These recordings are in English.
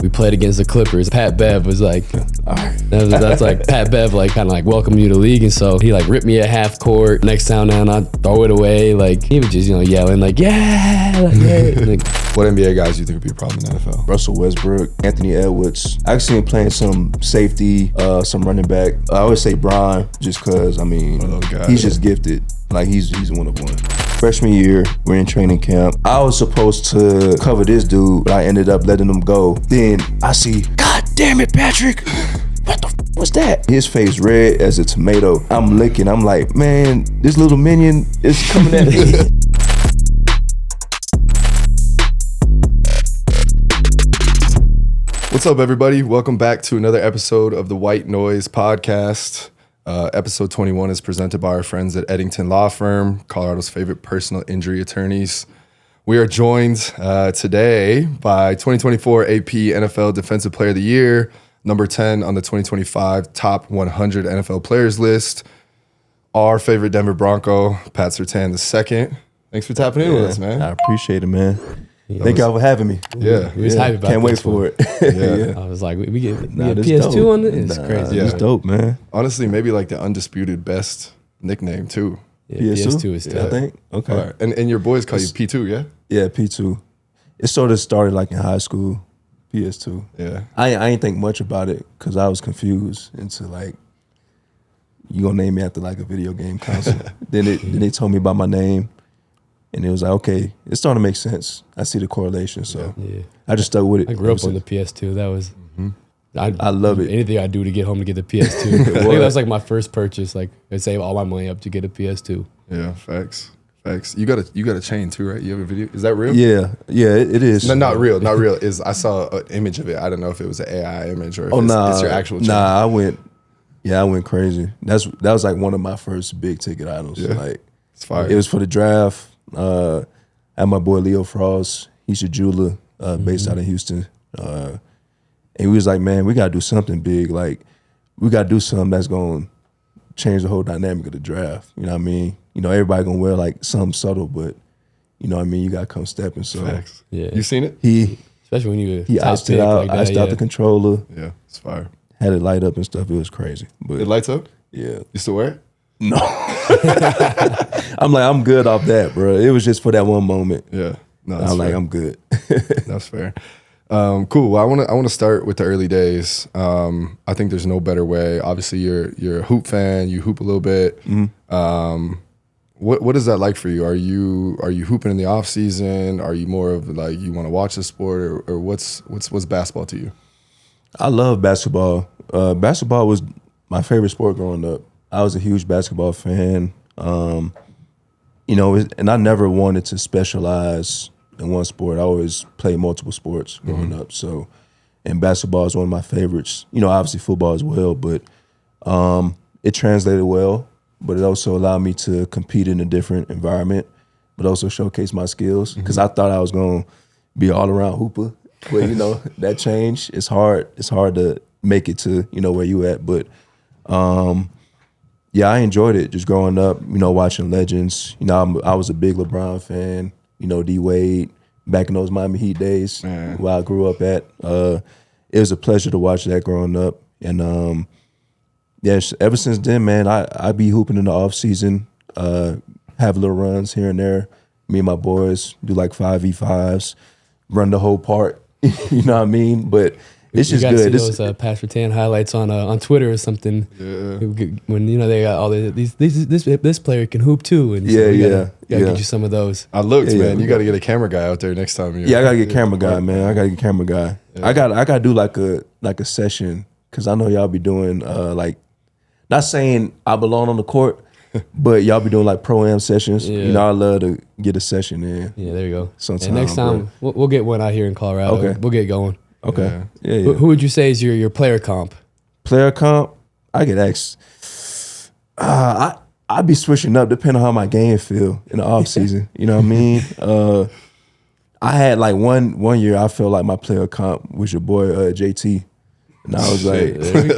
we played against the Clippers. Pat Bev was like, All right. that's like Pat Bev, like kind of like welcomed you to the league. And so he like ripped me at half court. Next time down, I throw it away. Like he was just, yelling like, yeah. Like, What NBA guys do you think would be a problem in the NFL? Russell Westbrook, Anthony Edwards. I actually playing some safety, some running back. I always say Brian, just because, he's just gifted. Like, he's one of one. Freshman year, we're in training camp. I was supposed to cover this dude, but I ended up letting him go. Then I see, God damn it, Patrick. What the was that? His face red as a tomato. I'm licking. I'm like, man, this little minion is coming at me. What's up, everybody? Welcome back to another episode of the White Noise Podcast. Episode 21 is presented by our friends at Eddington Law Firm, Colorado's favorite personal injury attorneys. We are joined today by 2024 AP NFL Defensive Player of the Year, number 10 on the 2025 Top 100 NFL Players list, our favorite Denver Bronco, Pat Surtain II. Thanks for tapping in with us, man. I appreciate it, man. Thank y'all for having me. Yeah. we was hyped about Can't wait this for one. it. I was like, we get this PS2 dope. on it? It's crazy. Yeah. It's dope, man. Honestly, maybe like the undisputed best nickname, too. Yeah, PS2 is I tough. think. Okay. All right. And your boys call you P2, yeah? Yeah, P2. It sort of started like in high school, PS2. Yeah. I ain't think much about it because I was confused into like, you gonna name me after like a video game console. then they told me about my name, and it was like, okay, it's starting to make sense. I see the correlation, so Yeah. I just stuck with it. I grew up on the PS2. That was, I love it. Anything I do to get home to get the PS2. I think that was like my first purchase. Like I save all my money up to get a PS2. Yeah, facts. You got a chain too, right? You have a video? Is that real? Yeah, it is. No, not real. Is I saw an image of it. I don't know if it was an AI image or if it's your actual chain. Nah, I went crazy. That was like one of my first big ticket items. Yeah. Like, It's fire. it was for the draft. I had my boy Leo Frost. He's a jeweler based out of Houston. And we was like, man, we gotta do something big. Like, we gotta do something that's gonna change the whole dynamic of the draft. You know what I mean? Everybody gonna wear like something subtle, but you know what I mean? You gotta come stepping. So Facts. Yeah. You seen it? Especially when you he iced it out, iced out the controller, Yeah, it's fire. had it light up and stuff. It was crazy. But It lights up? yeah. You still wear it? No. I'm like, I'm good off that, bro. It was just for that one moment. Yeah. No, that's I'm like, fair. I'm good. That's fair. Cool. Well, I want to start with the early days. I think there's no better way. Obviously, you're a hoop fan. You hoop a little bit. What is that like for you? Are you hooping in the off season? Are you more of like you want to watch the sport, or what's basketball to you? I love basketball. Basketball was my favorite sport growing up. I was a huge basketball fan. And I never wanted to specialize in one sport. I always played multiple sports growing up. So, and basketball is one of my favorites. Obviously football as well, but it translated well. But it also allowed me to compete in a different environment, but also showcase my skills. Because I thought I was going to be an all-around hooper. But, that changed. It's hard to make it to, where you at. But, yeah, I enjoyed it just growing up, watching legends. I was a big LeBron fan, D-Wade, back in those Miami Heat days where I grew up at. It was a pleasure to watch that growing up. And, yeah, ever since then, man, I be hooping in the off season, have little runs here and there. Me and my boys do like 5v5s, run the whole part. You know what I mean? But it's just good. See those Pat Surtain highlights on Twitter or something. Yeah. When they got all this player can hoop too, and so gotta get you some of those. I looked, Yeah, man. You got to get a camera guy out there next time. Yeah, I gotta get camera guy, man. I gotta get camera guy. Yeah. I gotta do like a session because I know y'all be doing like. Not saying I belong on the court, but y'all be doing like pro-am sessions. Yeah. I love to get a session in. Yeah, there you go. Sometime, and next time we'll get one out here in Colorado. Okay. We'll get going. Okay. Yeah. Who would you say is your player comp? Player comp? I get asked. I be switching up depending on how my game feel in the off season. You know what I mean? I had like one year I felt like my player comp was your boy JT. And I was like, there we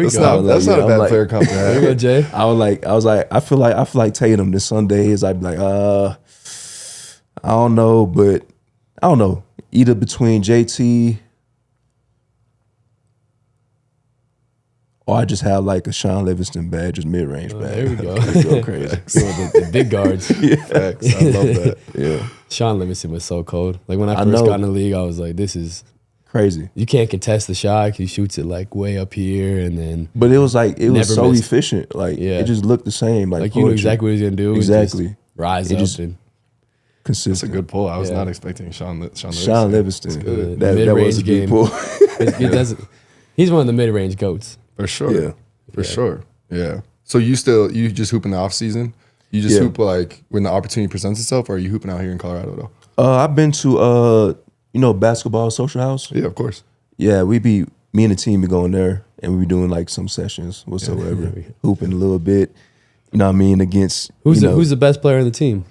go. That's not a bad player comp to have. There we go, Jay. I was like, I feel like Tatum. There's some days I'd be like, I don't know, but I don't know. Either between JT, or I just have like a Sean Livingston badge, just mid-range badge. There we go. Go crazy. The big guards. Facts. I love that. Yeah, Sean Livingston was so cold. Like when I I first know. got in the league, I was like, this is, crazy. you can't contest the shot. He shoots it like way up here, and then But it was like it was Never so missed. efficient. Like Yeah. it just looked the same. Like you knew poetry. exactly what he was gonna do. Exactly. Just rise It up just- and That's a consistent. good pull. I was Yeah. not expecting Sean Livingston. Sean Livingston. good. That Mid-range was a big game. pull. he doesn't. He's one of the mid-range goats. For sure. Yeah. For sure. Yeah. So you just hoop in the off season? You just Yeah. hoop like when the opportunity presents itself, or are you hooping out here in Colorado though? I've been to basketball social house. Yeah, of course. Yeah, me and the team be going there and we be doing like some sessions whatsoever, hooping a little bit. You know what I mean? Against Who's the best player on the team?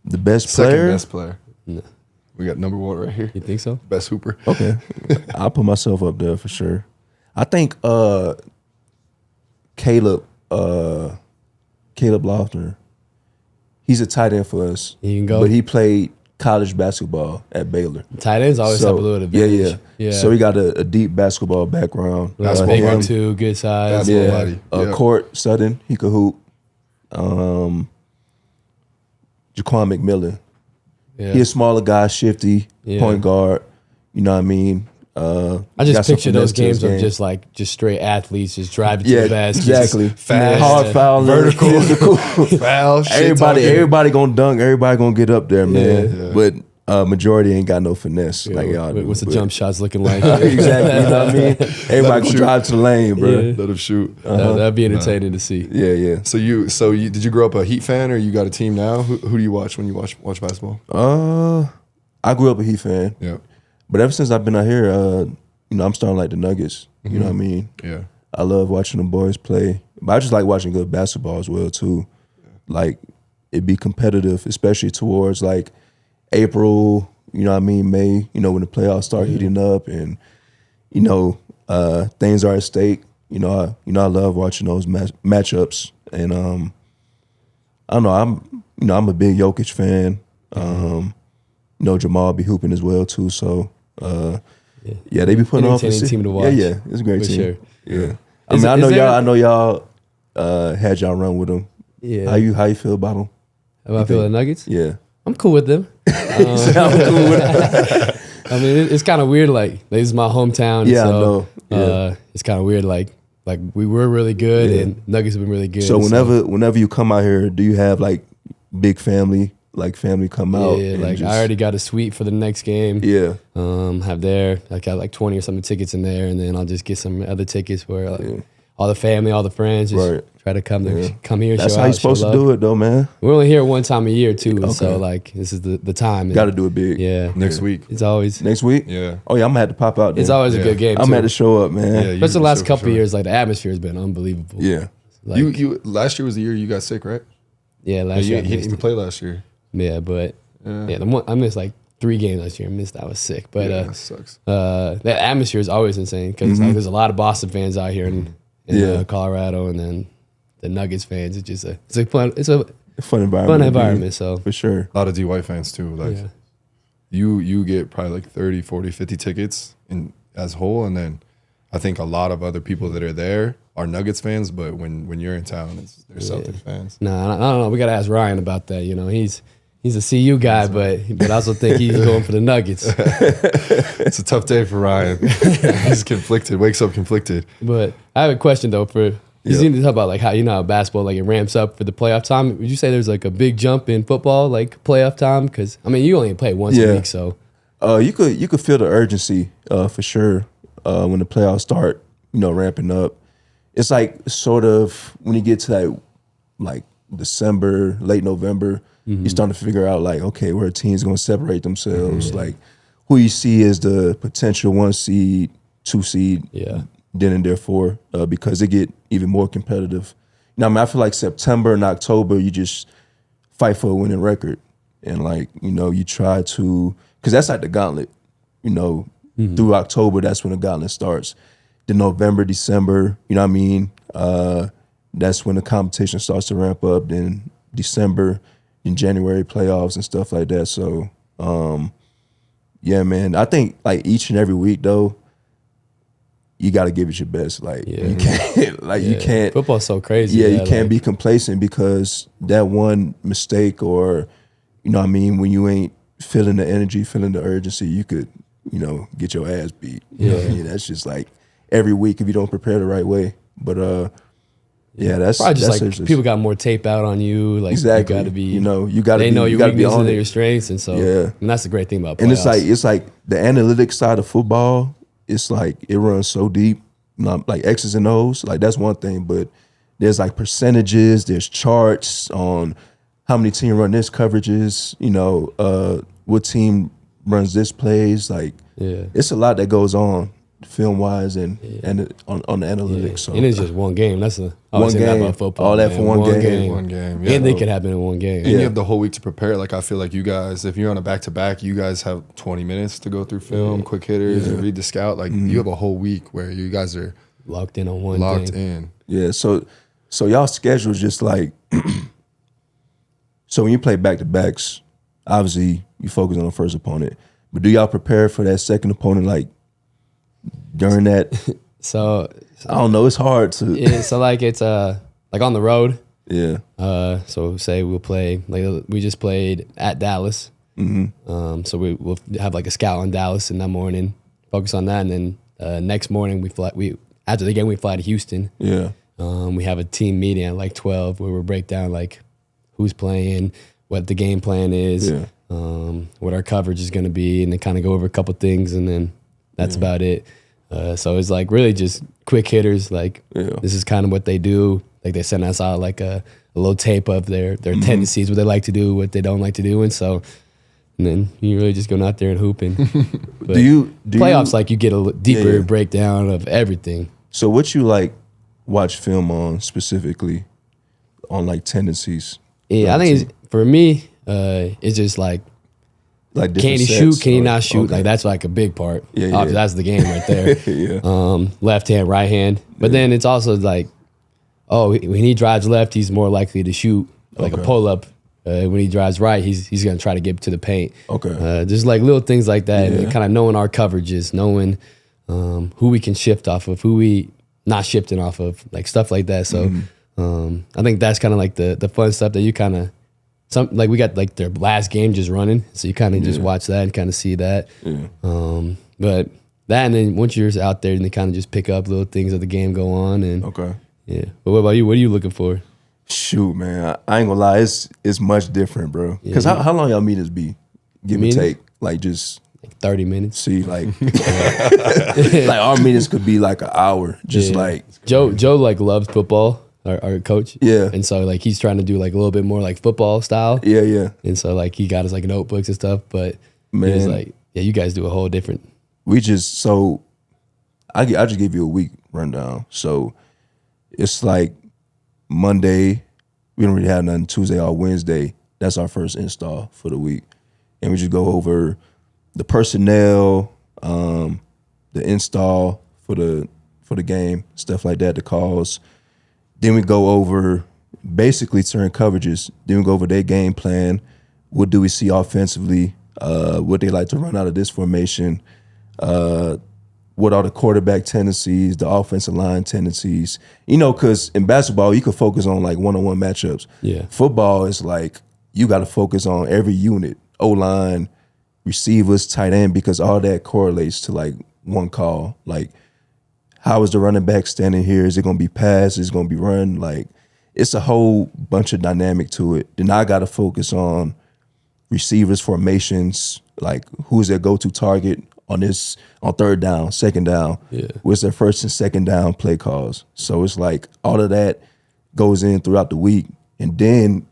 the best Second player? best player. No. We got number one right here. You think so? Best hooper. Okay, I'll put myself up there for sure. I think Caleb Lohner, he's a tight end for us. He can go. But he played college basketball at Baylor. Tight ends always have a little advantage. Yeah. So he got a deep basketball background. Basketball bigger body. too, good size. Basketball Yeah. body. Yeah. Court Sutton, he could hoop. Jaquan McMillan. Yeah. He a smaller guy, shifty, Yeah. point guard. You know what I mean? I got just some picture those finesse to his games of game. just straight athletes just driving to Yeah, the basket. exactly. fast, Hard foul, vertical. physical. Foul. shit everybody, talking. everybody gonna dunk. Everybody gonna get up there, man. Yeah. But majority ain't got no finesse like y'all do. What's the but- jump shots looking like? exactly. You know what I mean? Everybody can shoot. drive to the lane, bro. Yeah. Let him shoot. That'd be entertaining to see. Yeah. So you did you grow up a Heat fan, or you got a team now? Who do you watch when you watch basketball? I grew up a Heat fan, Yeah. but ever since I've been out here, I'm starting to like the Nuggets. You know what I mean? Yeah. I love watching the boys play, but I just like watching good basketball as well too. Like it be competitive, especially towards like April. You know what I mean? May. You know when the playoffs start heating up, and things are at stake. I love watching those matchups, and I don't know. I'm a big Jokic fan. Jamal be hooping as well too. So yeah, they be putting on for Entertaining team to watch. Yeah, it's a great For team. sure. Yeah, Is I it- know is y'all. there- I know y'all had y'all run with them. Yeah. How you feel about them? How I feel the Nuggets? Yeah, I'm cool with them. I mean, it's kind of weird. Like this is my hometown. Yeah, I so, know. Yeah. It's kind of weird. Like we were really good, Yeah. and Nuggets have been really good. So whenever you come out here, do you have like big family? Like family come out? yeah, and like just- I already got a suite for the next game. Yeah, Have there. I got like 20 or something tickets in there, and then I'll just get some other tickets where like all the family, all the friends, just Right. try to come here. that's show how out, you supposed show to love. do it, though, man. We're only here one time a year too, so Okay. like this is the time. Got to do it big. Yeah, Next week. it's always Next week? Yeah. Oh yeah, I'm gonna have to pop out. Then. it's always Yeah. a good game. I'm too. gonna have to show up, man. Yeah, Yeah. you But the for last sure, for couple sure. years, like the atmosphere has been unbelievable. Like, You last year was the year you got sick, right? yeah, last You year I didn't missed even it. play last year. Yeah, but Yeah. I missed like 3 games last year. I missed. I was sick, but Yeah, that sucks. that atmosphere is always insane because like, there's a lot of Boston fans out here in Yeah. Colorado, and then the Nuggets fans. It's just it's a fun Fun environment. fun to be environment. in, So for sure. A lot of D-White fans too. Like yeah. you get probably like 30, 40, 50 tickets in as whole, and then I think a lot of other people that are there are Nuggets fans, but when you're in town, they're Celtics fans. Nah, I don't know. We gotta ask Ryan about that. You know, he's a CU guy, but I also think he's going for the Nuggets. It's a tough day for Ryan. He's conflicted. Wakes up conflicted. But I have a question though for. You Yeah. seem to talk about like how basketball like it ramps up for the playoff time. Would you say there's like a big jump in football like playoff time? Because I mean you only play once a Yeah. week, so You could feel the urgency for sure when the playoffs start. Ramping up. It's like sort of when you get to that like December, late November, you're starting to figure out like, okay, where a team's going to separate themselves. Like who you see as the potential 1 seed, 2 seed. Yeah. Then and therefore, because they get even more competitive. I feel like September and October, you just fight for a winning record. And like, you try to, because that's like the gauntlet, through October, that's when the gauntlet starts. Then November, December, that's when the competition starts to ramp up. Then December, in January playoffs and stuff like that. So, yeah, man, I think like each and every week though, you got to give it your best. Like Yeah. you can't, like you can't. Football's so crazy. Yeah, you can't like, be complacent because that one mistake, or you know what I mean, when you ain't feeling the energy, feeling the urgency, you could, you know, get your ass beat. You know what I mean? That's just like every week if you don't prepare the right way. But yeah, that's probably just that's like just, people got more tape out on you. Like exactly. you got to be, you know, you got to they be, know you your got to be weaknesses on and your it. strengths, and so Yeah. and that's the great thing about playoffs. And it's like the analytics side of football. It's like it runs so deep, not like X's and O's. Like that's one thing, but there's like percentages. There's charts on how many team run this coverages. You know, what team runs this plays. Like it's a lot that goes on film wise and on the analytics. So and it's just one game. That's the one game about football. all that man. for one game. One game. Yeah. Anything can happen in one game. And you have the whole week to prepare. Like I feel like you guys, if you're on a back-to-back, you guys have 20 minutes to go through film, quick hitters, and read the scout. Like you have a whole week where you guys are Locked in on one locked thing. in. Yeah, so y'all schedule is just like so when you play back-to-backs, obviously you focus on the first opponent, but do y'all prepare for that second opponent like during that? So I don't know, it's hard to yeah, so like it's like on the road. yeah. So say we'll play like we just played at Dallas. So we'll have like a scout on Dallas in that morning, focus on that, and then next morning after the game we fly to Houston. Yeah. We have a team meeting at like 12 where we break down like who's playing, what the game plan is, what our coverage is going to be, and then kind of go over a couple things, and then that's about it. So it's like really just quick hitters. Like this is kind of what they do. Like they send us out like a little tape of their tendencies, what they like to do, what they don't like to do, and then you really just going out there and hooping. But Do you playoffs like you get a deeper breakdown of everything. So what you like watch film on specifically on like tendencies? Yeah, I think it's, for me, it's just like Like can he different shoot? sets Can he or- not shoot? okay. Like that's like a big part. Yeah, yeah. Obviously, that's the game right there. Yeah. Left hand, right hand. But then it's also like, when he drives left, he's more likely to shoot like a pull up. When he drives right, he's gonna try to get to the paint. Okay. Just like little things like that, Yeah. and kind of knowing our coverages, knowing who we can shift off of, who we not shifting off of, like stuff like that. So I think that's kind of like the fun stuff that you kind of. We got like their last game just running, so you kind of just watch that and kind of see that. Yeah. But that, and then once you're out there, and they kind of just pick up little things as the game go on, and Okay. yeah. But what about you? What are you looking for? Shoot, man, I ain't gonna lie, it's much different, bro. Because how long y'all meetings be? Give and Meetings? take, like just Like 30 minutes. see, like like our meetings could be like an hour, just Yeah. like Joe like loves football, our coach. Yeah. And so like he's trying to do like a little bit more like football style. yeah. And so like he got his like notebooks and stuff, but he's Man. like, yeah, you guys do a whole different. We just I just gave you a week rundown. So it's like Monday, we don't really have nothing. Tuesday or Wednesday, that's our first install for the week, and we just go over the personnel, the install for the game, stuff like that, the calls. Then we go over basically certain coverages. Then we go over their game plan. What do we see offensively? What they like to run out of this formation? What are the quarterback tendencies, the offensive line tendencies? You know, because in basketball, you can focus on like one-on-one matchups. Yeah. Football is like you got to focus on every unit, O-line, receivers, tight end, because all that correlates to like one call. Like, how is the running back standing here? Is it going to be pass? Is it going to be run? Like, it's a whole bunch of dynamic to it. Then I got to focus on receivers, formations, like who's their go-to target on third down, second down. Yeah. What's their first and second down play calls? So it's like all of that goes in throughout the week. And then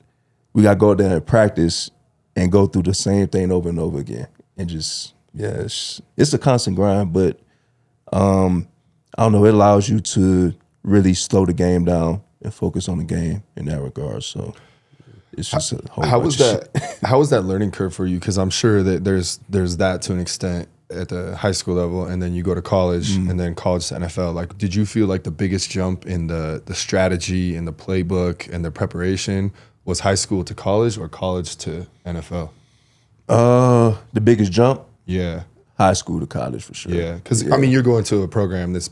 we got to go there and practice and go through the same thing over and over again. And just, yeah, it's a constant grind, but I don't know, it allows you to really slow the game down and focus on the game in that regard. So it's just a whole How bunch was of shit. that? How was that learning curve for you? Because I'm sure that there's that to an extent at the high school level, and then you go to college, and then college to NFL. Like, did you feel like the biggest jump in the strategy and the playbook and the preparation was high school to college or college to NFL? The biggest jump, Yeah. high school to college for sure. Yeah, because I mean, you're going to a program that's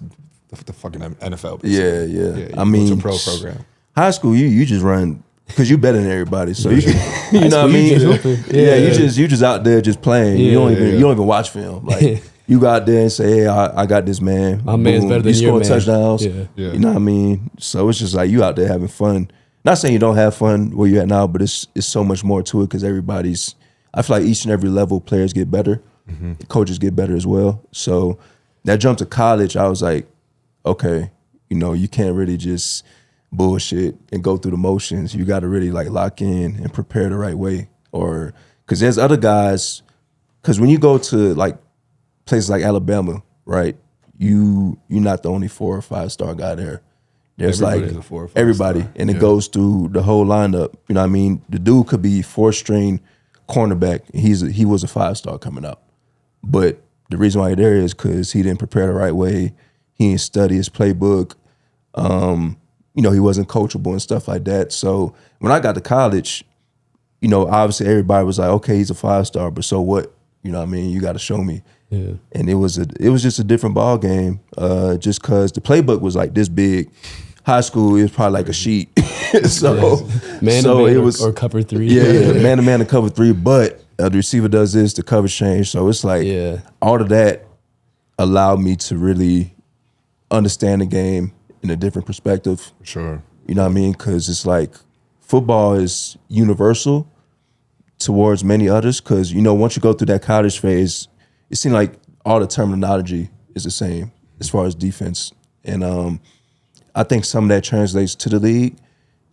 the fucking NFL. Yeah. I mean, it's a pro program. High school, you just run because you better than everybody. So you can, you know what I mean? You just out there just playing. You don't even watch film. Like you go out there and say, hey, I got this man. My man's better than you your man. touchdowns. Yeah. You know what I mean? So it's just like you out there having fun. Not saying you don't have fun where you're at now, but it's so much more to it because I feel like each and every level players get better. Coaches get better as well. So that jump to college, I was like, okay, you can't really just bullshit and go through the motions. You got to really like lock in and prepare the right way. Or because there's other guys, because when you go to like places like Alabama, right, you're not the only 4 or 5 star guy there. There's Everybody's like a 4 or 5 everybody, star. and it goes through the whole lineup. You know what I mean? The dude could be 4th-string cornerback. He was a 5-star coming out. But the reason why he's there is because he didn't prepare the right way. He didn't study his playbook. He wasn't coachable and stuff like that. So when I got to college, obviously everybody was like, okay, he's a 5-star, but so what? You know what I mean? You got to show me. Yeah. And it was just a different ball game, just because the playbook was like this big. High school, it was probably like a sheet. So man to man, it was or cover 3. Yeah, man to man to cover 3. But the receiver does this, the coverage change. So it's like all of that allowed me to really understand the game in a different perspective. Sure. You know what I mean? Because it's like football is universal towards many others. Because once you go through that college phase, it seemed like all the terminology is the same as far as defense. And I think some of that translates to the league,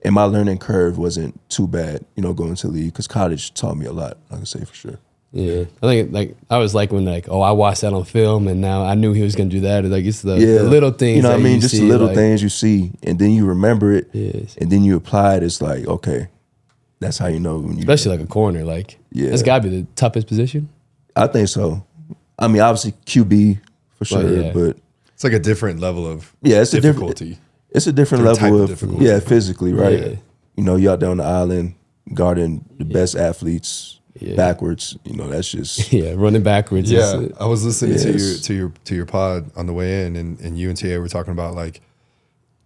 and my learning curve wasn't too bad, going to the league, because college taught me a lot, I can say for sure. Yeah, I think I was like when I watched that on film, and now I knew he was gonna do that. Like it's the little things, you know what I mean, just see, the little things you see, and then you remember it, yes. and then you apply it. It's like, okay, that's how you know when you, especially like a corner, like that's gotta be the toughest position. I think so. I mean, obviously QB for sure, but it's like a different level of it's difficulty. It's a different level of physically, right? Yeah. You out there on the island guarding the best athletes backwards. That's just running backwards. Yeah, I was listening to your pod on the way in, and you and TA were talking about like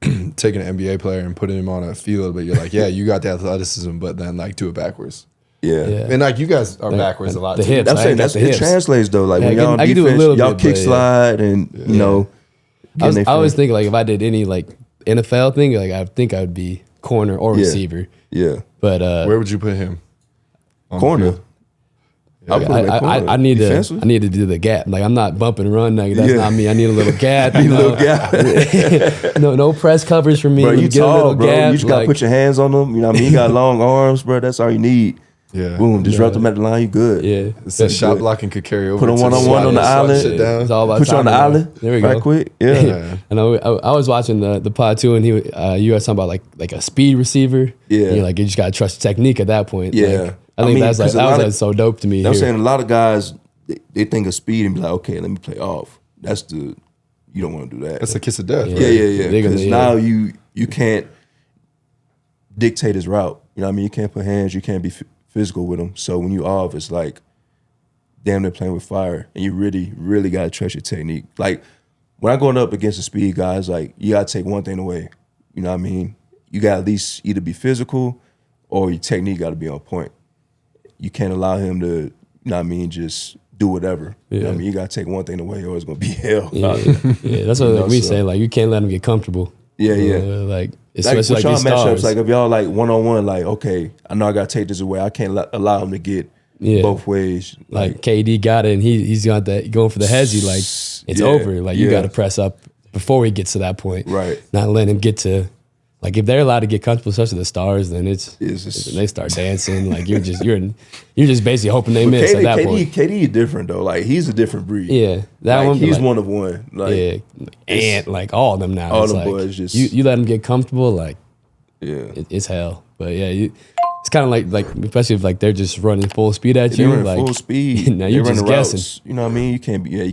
taking an NBA player and putting him on a field, but you're like, you got the athleticism, but then like do it backwards. Yeah. And like you guys are backwards a lot. The too. hips, I'm saying it translates though. Like when y'all on I can defense, do a little y'all bit, kick slide and I always think like if I did any like NFL thing, like I think I would be corner or receiver. Yeah. But where would you put him? Corner. I need to do the gap. Like I'm not bump and run. Like that's not me. I need a little gap. No press coverage for me. Bro, you tall, bro. Gap, you just gotta put your hands on them. You know what I mean? You got long arms, bro. That's all you need. Yeah. Boom. Disrupt them at the line. You good. Yeah. So shot blocking could carry over. Put them 1-on-1 on the island. It's all about put you on the island. There we go. Right quick. Yeah. I know. I was watching the pod too, and you were talking about like a speed receiver. Yeah. You just gotta trust technique at that point. Yeah. Like, I think that was so dope to me. I'm saying a lot of guys they think of speed and be like, okay, let me play off. You don't want to do that. That's a kiss of death. Yeah. Because now you can't dictate his route. You know what I mean? You can't put hands. You can't be physical with him. So when you off, it's like, damn, they're playing with fire, and you really, really gotta trust your technique. Like when I'm going up against the speed guys, like you gotta take one thing away. You know what I mean? You gotta at least either be physical or your technique gotta be on point. You can't allow him to, you know what I mean, just do whatever. You know what I mean? You gotta take one thing away or it's gonna be hell. Yeah, that's what we say. Like you can't let him get comfortable. Like especially like these stars. Like if y'all like 1-on-1, like okay, I know I gotta take this away. I can't allow him to get both ways. Like KD got it, and he's got that going for the hezzy. Like it's over. Like you got to press up before he gets to that point. Right. Not letting him get to. Like if they're allowed to get comfortable, especially the stars, then they start dancing. Like you're just basically hoping they miss at that point. KD is different though. Like he's a different breed. Yeah, that like, one. He's one of one. Like and like all of them now. All it's the like, boys just you let them get comfortable. Like it's hell. But it's kind of like especially if like they're just running full speed at you. Like full speed. Now you're just guessing. Routes. You know what I mean? You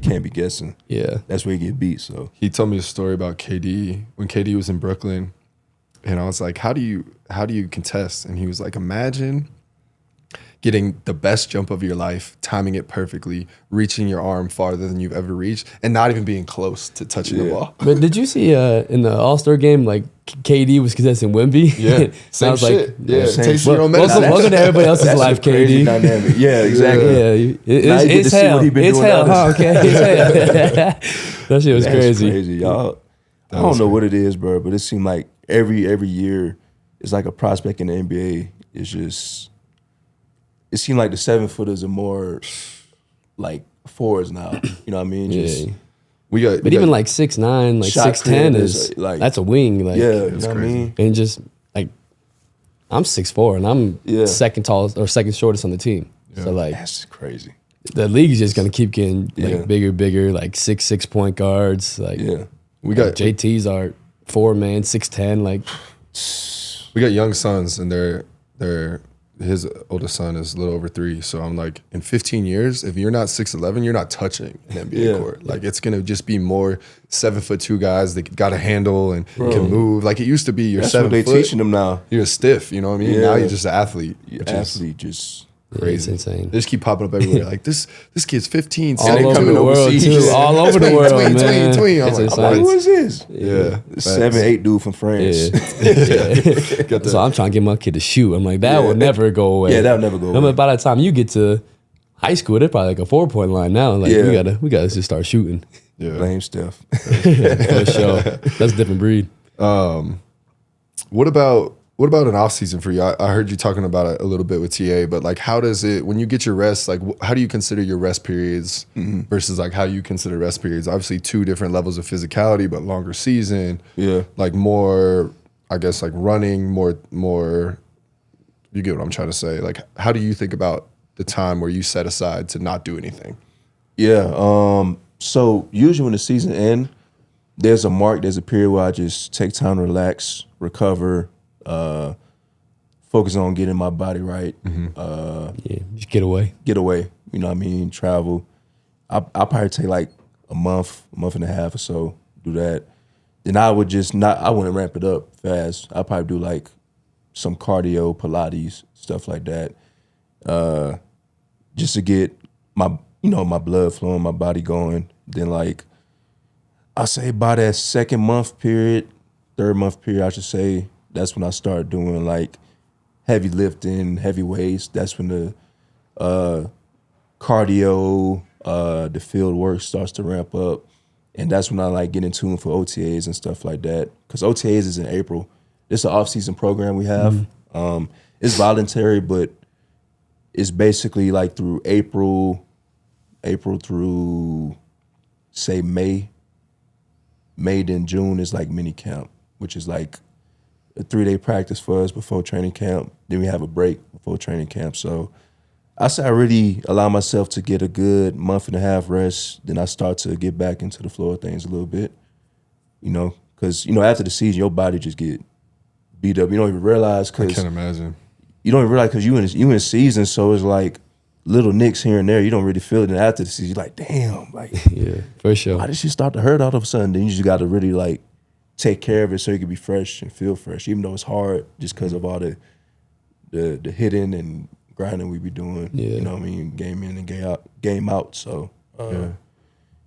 can't be guessing. Yeah, that's where you get beat. So he told me a story about KD when KD was in Brooklyn. And I was like, how do you contest? And he was like, imagine getting the best jump of your life, timing it perfectly, reaching your arm farther than you've ever reached, and not even being close to touching the ball. But did you see in the All-Star game, like KD was contesting Wemby? Yeah, same shit. Taste your own medicine. Welcome to everybody else's life, KD. Dynamic. Yeah, exactly. It's hell. It's hell, huh? Okay, it's hell. That shit was crazy. Y'all. I don't know what it is, bro, but it seemed like every year it's like a prospect in the NBA. It's just, it seemed like the 7-footers are more like fours now. You know what I mean? Just, but even like 6'9", like 6'10" is like, that's a wing. Like, you know what I mean? And just like, I'm 6'4" and I'm second tallest or second shortest on the team. So like, that's crazy. The league is just gonna keep getting like bigger, like 6'6" point guards. Like, we got JT's are 4-man, 6'10". Like, we got young sons, and they're his oldest son is a little over 3. So I'm like, in 15 years, if you're not 6'11", you're not touching an NBA court. Like, it's gonna just be more 7'2" guys that got a handle and can move. Like it used to be, you're 7 foot. That's what they teaching them now. You're stiff. You know what I mean? Yeah. Now you're just an athlete. Athlete just. Crazy. It's insane. They just keep popping up everywhere. Like this kid's 15, all over the world too. All over the world, man. It's insane. Who is this? Yeah, 7'8" dude from France. So I'm trying to get my kid to shoot. I'm like, that will never go away. Yeah, that'll never go away. I mean, by the time you get to high school, they're probably like a 4-point line now. Like we gotta just start shooting. Yeah, blame Steph. For sure. That's a different breed. What about an off season for you? I heard you talking about it a little bit with TA, but like, how does it, when you get your rest, like how do you consider your rest periods versus like how you consider rest periods? Obviously 2 different levels of physicality, but longer season. Yeah. Like more, I guess like running, more, you get what I'm trying to say. Like, how do you think about the time where you set aside to not do anything? Yeah. So usually when the season ends, there's a period where I just take time to relax, recover, focus on getting my body right. Just get away. You know what I mean? Travel. I'll probably take like a month and a half or so, do that. Then I wouldn't ramp it up fast. I'll probably do like some cardio, Pilates, stuff like that. Just to get my blood flowing, my body going. Then like, I say by that 2nd month period, 3rd month period, I should say, that's when I start doing like heavy lifting, heavy weights. That's when the cardio, the field work starts to ramp up. And that's when I like get in tune for OTAs and stuff like that. Because OTAs is in April. It's an off-season program we have. It's voluntary, but it's basically like through April through, say, May. May then June is like mini camp, which is like a 3-day practice for us before training camp. Then we have a break before training camp. So I say I really allow myself to get a good month and a half rest. Then I start to get back into the flow of things a little bit, because, after the season, your body just get beat up. You don't even realize. I can't imagine. You don't even realize because you in season, so it's like little nicks here and there. You don't really feel it. And after the season, you're like, damn. Like, yeah, for sure. Why did she start to hurt all of a sudden? Then you just got to really like take care of it so you can be fresh and feel fresh, even though it's hard just because of all the hitting and grinding we be doing. Yeah. You know what I mean? Game in and game out. So,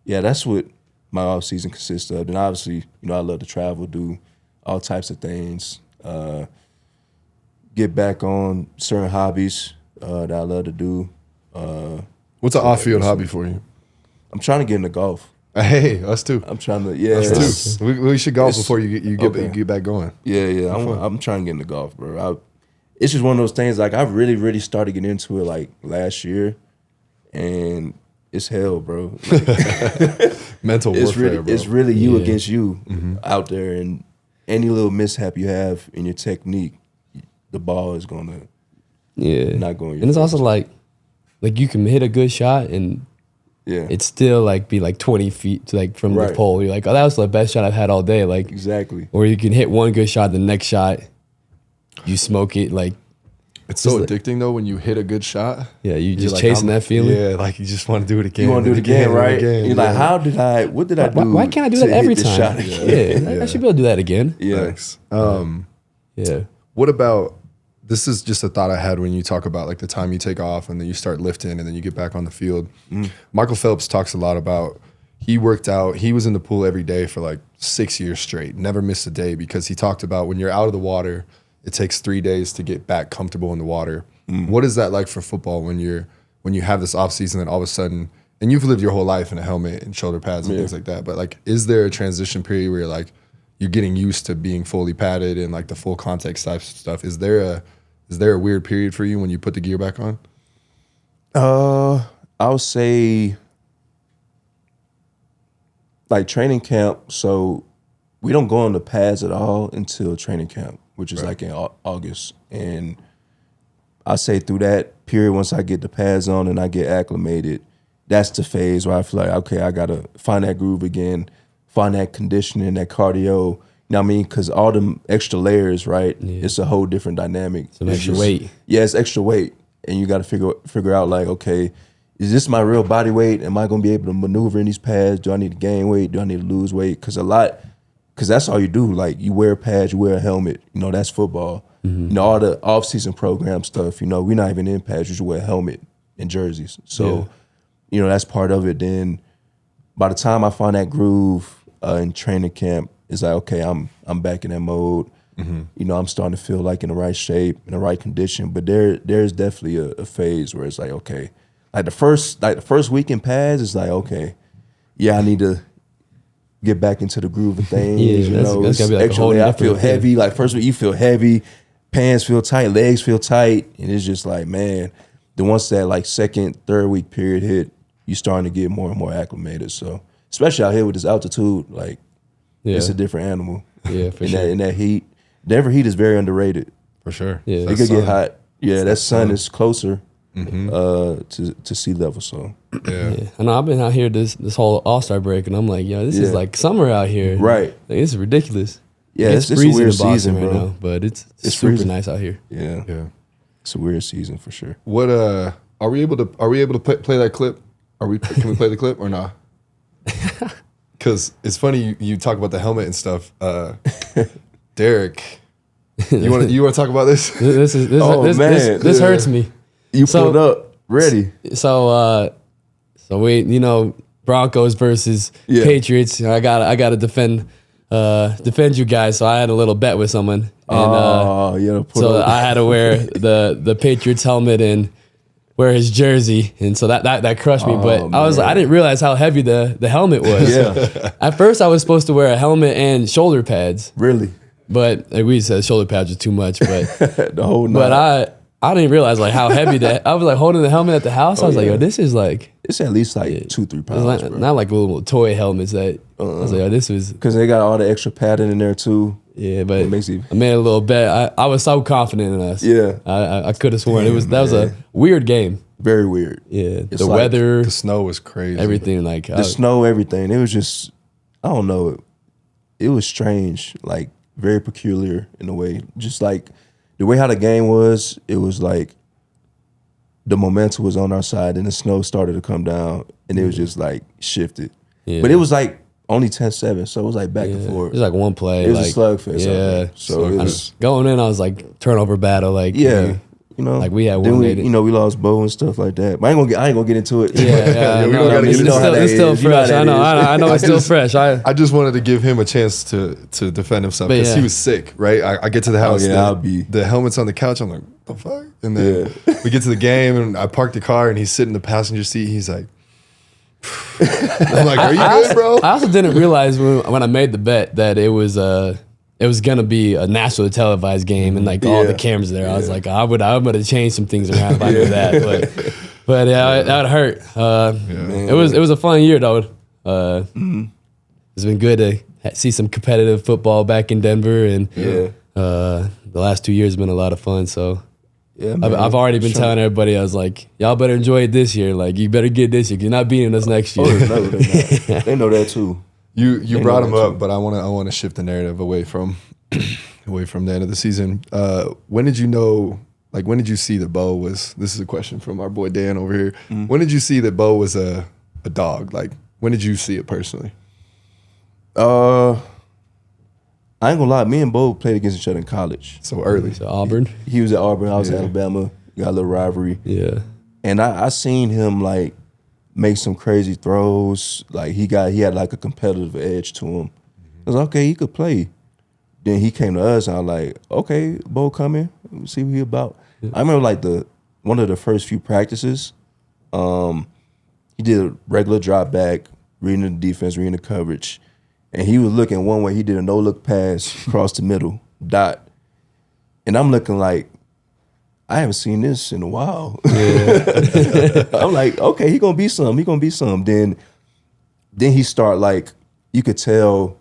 that's what my off season consists of. And obviously, I love to travel, do all types of things, get back on certain hobbies that I love to do. What's an off-field hobby for you? I'm trying to get into golf. Hey, us too. I'm trying to, us too. We should golf before you get back going. Yeah. I'm trying to get into golf, bro. It's just one of those things. Like I really, really started getting into it like last year, and it's hell, bro. Mental warfare, bro. It's really you against you out there, and any little mishap you have in your technique, the ball is gonna not going. And it's also like you can hit a good shot and it's still like be like 20 feet like from the pole. You're like, oh, that was the best shot I've had all day. Like exactly. Or you can hit one good shot, the next shot you smoke it. Like it's so addicting though when you hit a good shot. Yeah, you just chasing that feeling. Yeah, like you just want to do it again. You want to do it again, right? You're like, what did I do? Why can't I do that every time? I should be able to do that again. Yeah. Thanks. Yeah. What about this is just a thought I had when you talk about like the time you take off and then you start lifting and then you get back on the field. Michael Phelps talks a lot about he worked out. He was in the pool every day for like 6 years straight, never missed a day, because he talked about when you're out of the water, it takes 3 days to get back comfortable in the water. What is that like for football when you have this off season and all of a sudden, and you've lived your whole life in a helmet and shoulder pads and things like that, but like, is there a transition period where you're like, you're getting used to being fully padded and like the full context type stuff? Is there a weird period for you when you put the gear back on? I would say like training camp. So we don't go on the pads at all until training camp, which is like in August. And I say through that period, once I get the pads on and I get acclimated, that's the phase where I feel like, okay, I got to find that groove again, find that conditioning, that cardio. You know what I mean? Because all them extra layers, right? Yeah. It's a whole different dynamic. Some extra weight. Yeah, it's extra weight. And you got to figure out like, okay, is this my real body weight? Am I going to be able to maneuver in these pads? Do I need to gain weight? Do I need to lose weight? Because that's all you do. Like you wear pads, you wear a helmet. You know, that's football. You know, all the off-season program stuff, you know, we're not even in pads. You just wear a helmet and jerseys. So, you know, that's part of it. Then by the time I find that groove in training camp, it's like, okay, I'm back in that mode. You know, I'm starting to feel like in the right shape, in the right condition. But there's definitely a phase where it's like, okay, like the first week in pads, it's like, okay, yeah, I need to get back into the groove of things. You know, that's gotta be like a whole I feel heavy. Like first week you feel heavy, pants feel tight, legs feel tight, and it's just like, man. Then once that like second, third week period hit, you starting to get more and more acclimated. So especially out here with this altitude, like it's a different animal. Yeah, for sure. In that heat, Denver heat is very underrated. For sure. Yeah, it could get hot. Yeah, that sun is closer to sea level. So yeah. I know I've been out here this whole All-Star break, and I'm like, yo, this is like summer out here. Right. Like, it's ridiculous. Yeah, it's a freezing weird in Boston season, right bro. now, but it's super freezing. nice out here. Yeah. It's a weird season for sure. What are we able to play that clip? Can we play the clip or not? Because it's funny you talk about the helmet and stuff. Derrick, you want to talk about this? This hurts me. You pulled up ready. So we, you know, Broncos versus Patriots. I gotta defend you guys. So I had a little bet with someone. And, so I had to wear the Patriots helmet and wear his jersey, and so that crushed me. But I was like, I didn't realize how heavy the helmet was. At first, I was supposed to wear a helmet and shoulder pads. Really? But like we said, shoulder pads were too much. But the whole night. But I didn't realize like how heavy that. I was like holding the helmet at the house. I was like, yo, this is like it's at least like 2-3 pounds. It's not like little toy helmets that. I was like, oh, this was because they got all the extra padding in there too. Yeah, but I made a little bet. I was so confident in us. Yeah, I could have sworn that was a weird game. Very weird. Yeah, it's the like, weather, the snow was crazy. Everything like the snow, everything. It was just, I don't know. It was strange, like very peculiar in a way. Just like the way how the game was, it was like the momentum was on our side, and the snow started to come down, and it was just like shifted. Yeah. But it was like only 10-7, so it was like back and forth. It was like one play. It was a slugfest. Yeah. So it was going in. I was like turnover battle. Like you know, like we had then one. We lost Bo and stuff like that. But I ain't gonna get into it. It's still fresh. I know it's still fresh. I just wanted to give him a chance to defend himself because he was sick. Right. I get to the house. The helmet's on the couch. I'm like, what the fuck? And then we get to the game, and I park the car, and he's sitting in the passenger seat. He's like. I'm like, are you good, bro? I also didn't realize when I made the bet that it was gonna be a nationally televised game and like all the cameras there. I was like, I would have changed some things around if I knew that. But that would hurt. It was a fun year though. It's been good to see some competitive football back in Denver, and the last 2 years have been a lot of fun. So. Yeah, I've already been telling everybody, I was like, y'all better enjoy it this year. Like, you better get this year. You're not beating us next year. No, they know that too. You brought them up, but I want to shift the narrative away from the end of the season. When did you know? Like, when did you see that Bo was? This is a question from our boy Dan over here. When did you see that Bo was a dog? Like, when did you see it personally? I ain't gonna lie, me and Bo played against each other in college. So early. So Auburn. He was at Auburn, I was at Alabama. Got a little rivalry. Yeah. And I seen him like make some crazy throws. Like he had like a competitive edge to him. I was like, okay, he could play. Then he came to us and I was like, okay, Bo, come here. Let me see what he about. Yeah. I remember like one of the first few practices, he did a regular drop back, reading the defense, reading the coverage. And he was looking one way. He did a no-look pass across the middle, dot. And I'm looking like, I haven't seen this in a while. Yeah. I'm like, okay, he gonna be some. He gonna be some. Then he start like, you could tell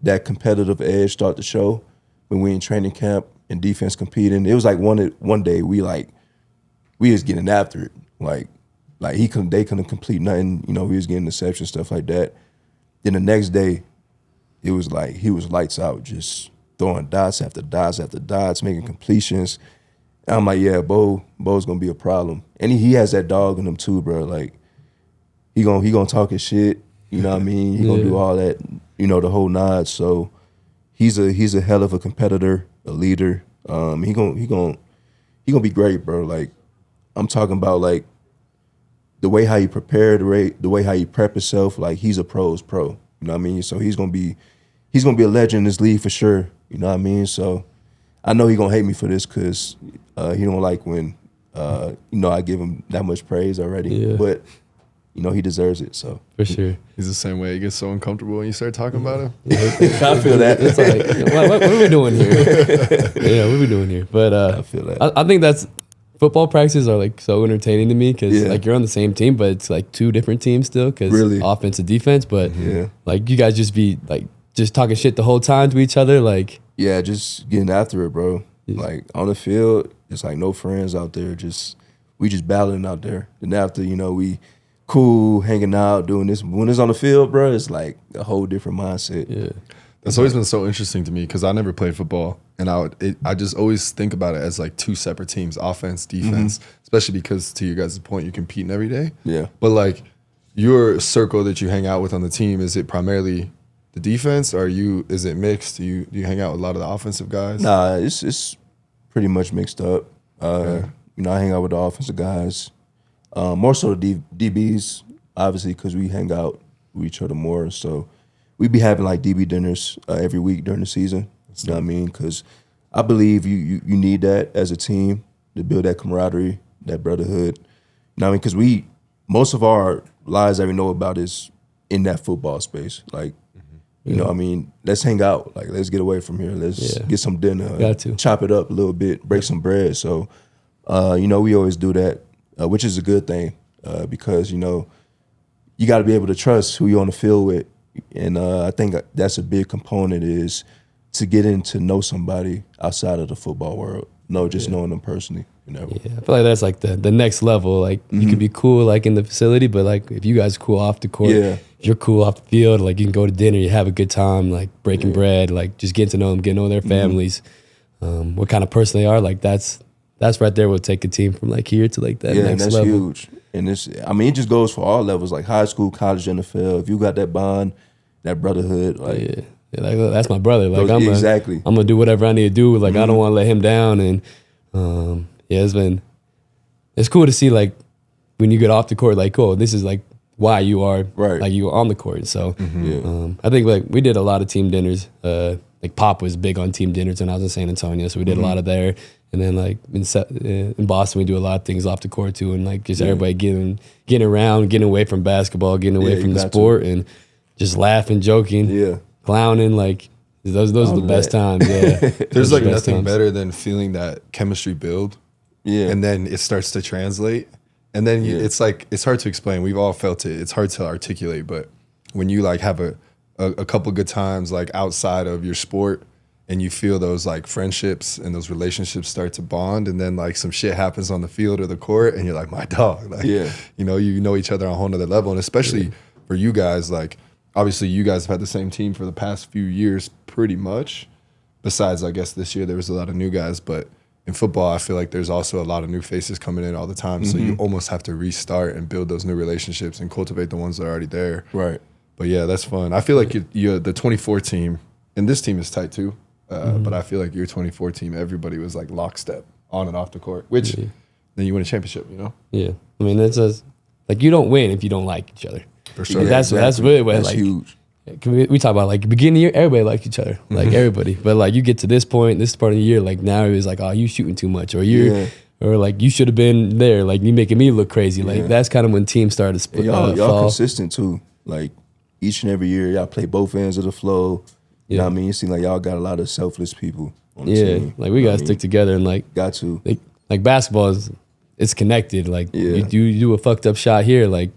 that competitive edge start to show when we in training camp and defense competing. It was like one day we was getting after it. Like they couldn't complete nothing. You know, we was getting interceptions, stuff like that. Then the next day, it was like he was lights out, just throwing dots after dots after dots, making completions. And I'm like, yeah, Bo's gonna be a problem. And he has that dog in him too, bro. Like he gonna talk his shit. You know what I mean? He gonna do all that. You know, the whole nod. So he's a hell of a competitor, a leader. He gonna be great, bro. Like I'm talking about like the way how he prepared, the way how he prep himself. Like he's a pro's pro. You know what I mean? So he's gonna be a legend in this league for sure. You know what I mean? So I know he gonna hate me for this because he don't like when I give him that much praise already. Yeah. But you know he deserves it. So for sure, he's the same way. He gets so uncomfortable when you start talking about him. Yeah, I feel that. It's like, what are we doing here? Yeah, what are we doing here? But I feel that. I think that's football practices are like so entertaining to me because like you're on the same team, but it's like two different teams still because offense and defense. But like you guys just be like just talking shit the whole time to each other, like just getting after it, bro. Yeah. Like on the field, it's like no friends out there. We just battling out there. And after we cool hanging out doing this. When it's on the field, bro, it's like a whole different mindset. Yeah, that's always been so interesting to me because I never played football. And I just always think about it as like two separate teams, offense, defense, especially because to you guys' point, you're competing every day. Yeah. But like your circle that you hang out with on the team, is it primarily the defense or is it mixed? Do you hang out with a lot of the offensive guys? Nah, it's pretty much mixed up. I hang out with the offensive guys. More so the DBs, obviously, because we hang out with each other more. So we be having like DB dinners every week during the season. You know what I mean? Because I believe you need that as a team to build that camaraderie, that brotherhood. You know what I mean? Because most of our lives that we know about is in that football space. Like, you know what I mean? Let's hang out. Like, let's get away from here. Let's get some dinner. Got to. Chop it up a little bit, break some bread. So, we always do that, which is a good thing because, you got to be able to trust who you're on the field with. And I think that's a big component is to get in to know somebody outside of the football world. Knowing them personally. Yeah, I feel like that's like the next level. Like you can be cool like in the facility, but like if you guys cool off the court, if you're cool off the field, like you can go to dinner, you have a good time, like breaking bread, like just getting to know them, getting to know their families, what kind of person they are. Like that's right there will take a team from like here to like that next and that's level. Huge. And it just goes for all levels, like high school, college, NFL. If you got that bond, that brotherhood, like like that's my brother. Like I'm gonna do whatever I need to do. Like I don't want to let him down. And it's cool to see like when you get off the court, like this is like why you are like you on the court. So I think like we did a lot of team dinners. Like Pop was big on team dinners when I was in San Antonio, so we did a lot of there. And then like in Boston, we do a lot of things off the court too, and like just everybody getting around, getting away from basketball, getting away from the sport, and just laughing, joking, clowning. Like those are the best times. Yeah, there's like nothing better than feeling that chemistry build. Yeah, and then it starts to translate, and then it's like it's hard to explain. We've all felt it. It's hard to articulate, but when you like have a couple good times like outside of your sport. And you feel those like friendships and those relationships start to bond, and then like some shit happens on the field or the court, and you're like, my dog, like, you know each other on a whole nother level, and especially for you guys, like obviously you guys have had the same team for the past few years, pretty much. Besides, I guess this year there was a lot of new guys, but in football, I feel like there's also a lot of new faces coming in all the time, so you almost have to restart and build those new relationships and cultivate the ones that are already there. Right. But yeah, that's fun. I feel like you the 24 team. and this team is tight too. But I feel like your 24 team, everybody was like lockstep on and off the court, which then you win a championship, you know? Yeah. I mean, it's just, like, you don't win if you don't like each other. For sure. Like, that's really what, That's like, huge. we talk about, like, beginning of the year, everybody liked each other. Like, everybody. But, like, you get to this point, this part of the year, like, now it was like, oh, you shooting too much. Or or, like, you should have been there. Like, you making me look crazy. Like, that's kind of when teams started to split. Y'all fall. consistent, too. Like, each and every year, y'all play both ends of the flow. You know what I mean? It seems like y'all got a lot of selfless people on the team. Like, we got to stick together and, like, got to. Like basketball it's connected. Like, you do a fucked up shot here, like,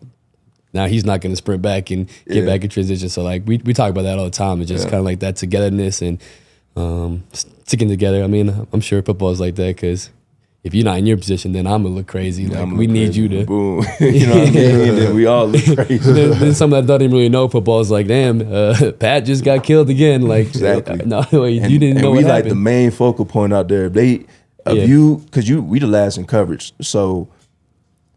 now he's not going to sprint back and get back in transition. So, like, we talk about that all the time. It's just kind of like that togetherness and sticking together. I mean, I'm sure football is like that because if you're not in your position, then I'm going to look crazy. Like, we need you to. Boom. You know what I mean? Then we all look crazy. then some that don't even really know football is like, damn, Pat just got killed again. Like, exactly. No, you didn't know what we like happened. the main focal point out there. We the last in coverage. So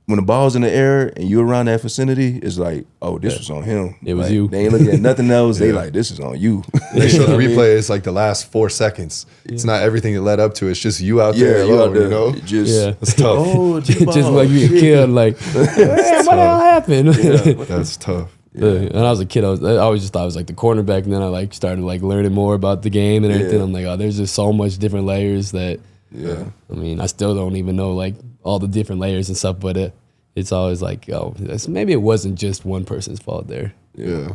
when the ball's in the air and you're around that vicinity, it's like, oh, this was on him. It was like, you. They ain't looking at nothing else. They like, this is on you. They show the replay. It's like the last 4 seconds. It's not everything that led up to it. It's just you out there you alone, out there. you know? It's tough. Oh, just like you get killed. Like, man, what the hell happened? That's tough. When I was a kid, I always just thought I was like the cornerback, and then I like started like learning more about the game and everything. I'm like, oh, there's just so much different layers that. I mean, I still don't even know like all the different layers and stuff, but it's always like, oh, maybe it wasn't just one person's fault there. Yeah.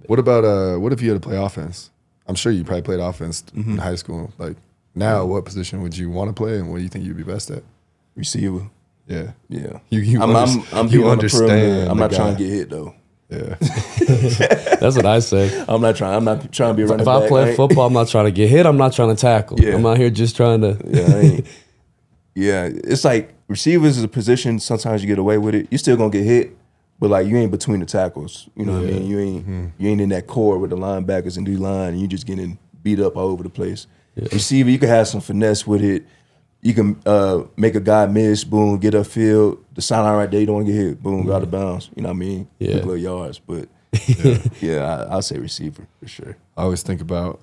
What about what if you had to play offense? I'm sure you probably played offense in high school. Like now, what position would you want to play, and what do you think you'd be best at? Receiver. Yeah. Yeah. I'm you understand. I'm not trying to get hit though. Yeah. That's what I say. I'm not trying to be running If back. I play football, I'm not trying to get hit. I'm not trying to tackle. Yeah. I'm out here just trying to. It's like receivers is a position. Sometimes you get away with it. You still gonna get hit, but like you ain't between the tackles. You know what I mean? You ain't in that core with the linebackers and D line, and you just getting beat up all over the place. Yeah. Receiver, you can have some finesse with it. You can make a guy miss, boom, get upfield. The sideline right there, you don't want to get hit, boom, go out of bounds. You know what I mean? Yeah. Quick little yards, but I'll say receiver for sure. I always think about.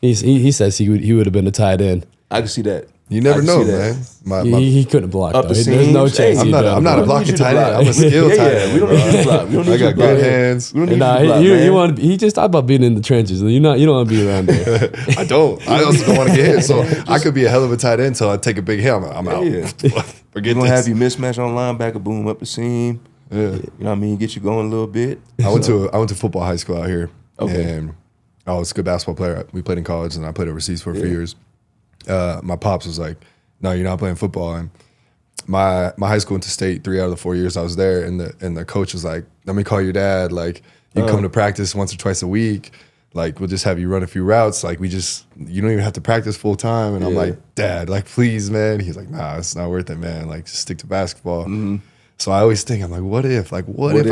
He says he would have been a tight end. I can see that. You never know, man. He couldn't block up though. the There's no chance. I'm not a blocking tight end. I'm a skilled tight end. We don't need you to block. We don't need I you to got block. good hands. We don't need you to block, man. you want to. He just thought about being in the trenches. You don't want to be around there. I don't. I also don't want to get hit. So I could be a hell of a tight end until I take a big hit. I'm out. Yeah. Forget We're gonna this. have you mismatch on linebacker, boom up the seam. Yeah. You know what I mean? Get you going a little bit. I went to football high school out here. Okay. And I was a good basketball player. We played in college, and I played overseas for a few years. My pops was like, "No, you're not playing football." And my high school went to state 3 out of the 4 years I was there, and the coach was like, "Let me call your dad. Like, you come to practice once or twice a week. Like, we'll just have you run a few routes. Like, you don't even have to practice full time." And I'm like, "Dad, like, please, man." He's like, "Nah, it's not worth it, man. Like, just stick to basketball." Mm-hmm. So I always think, I'm like, what if I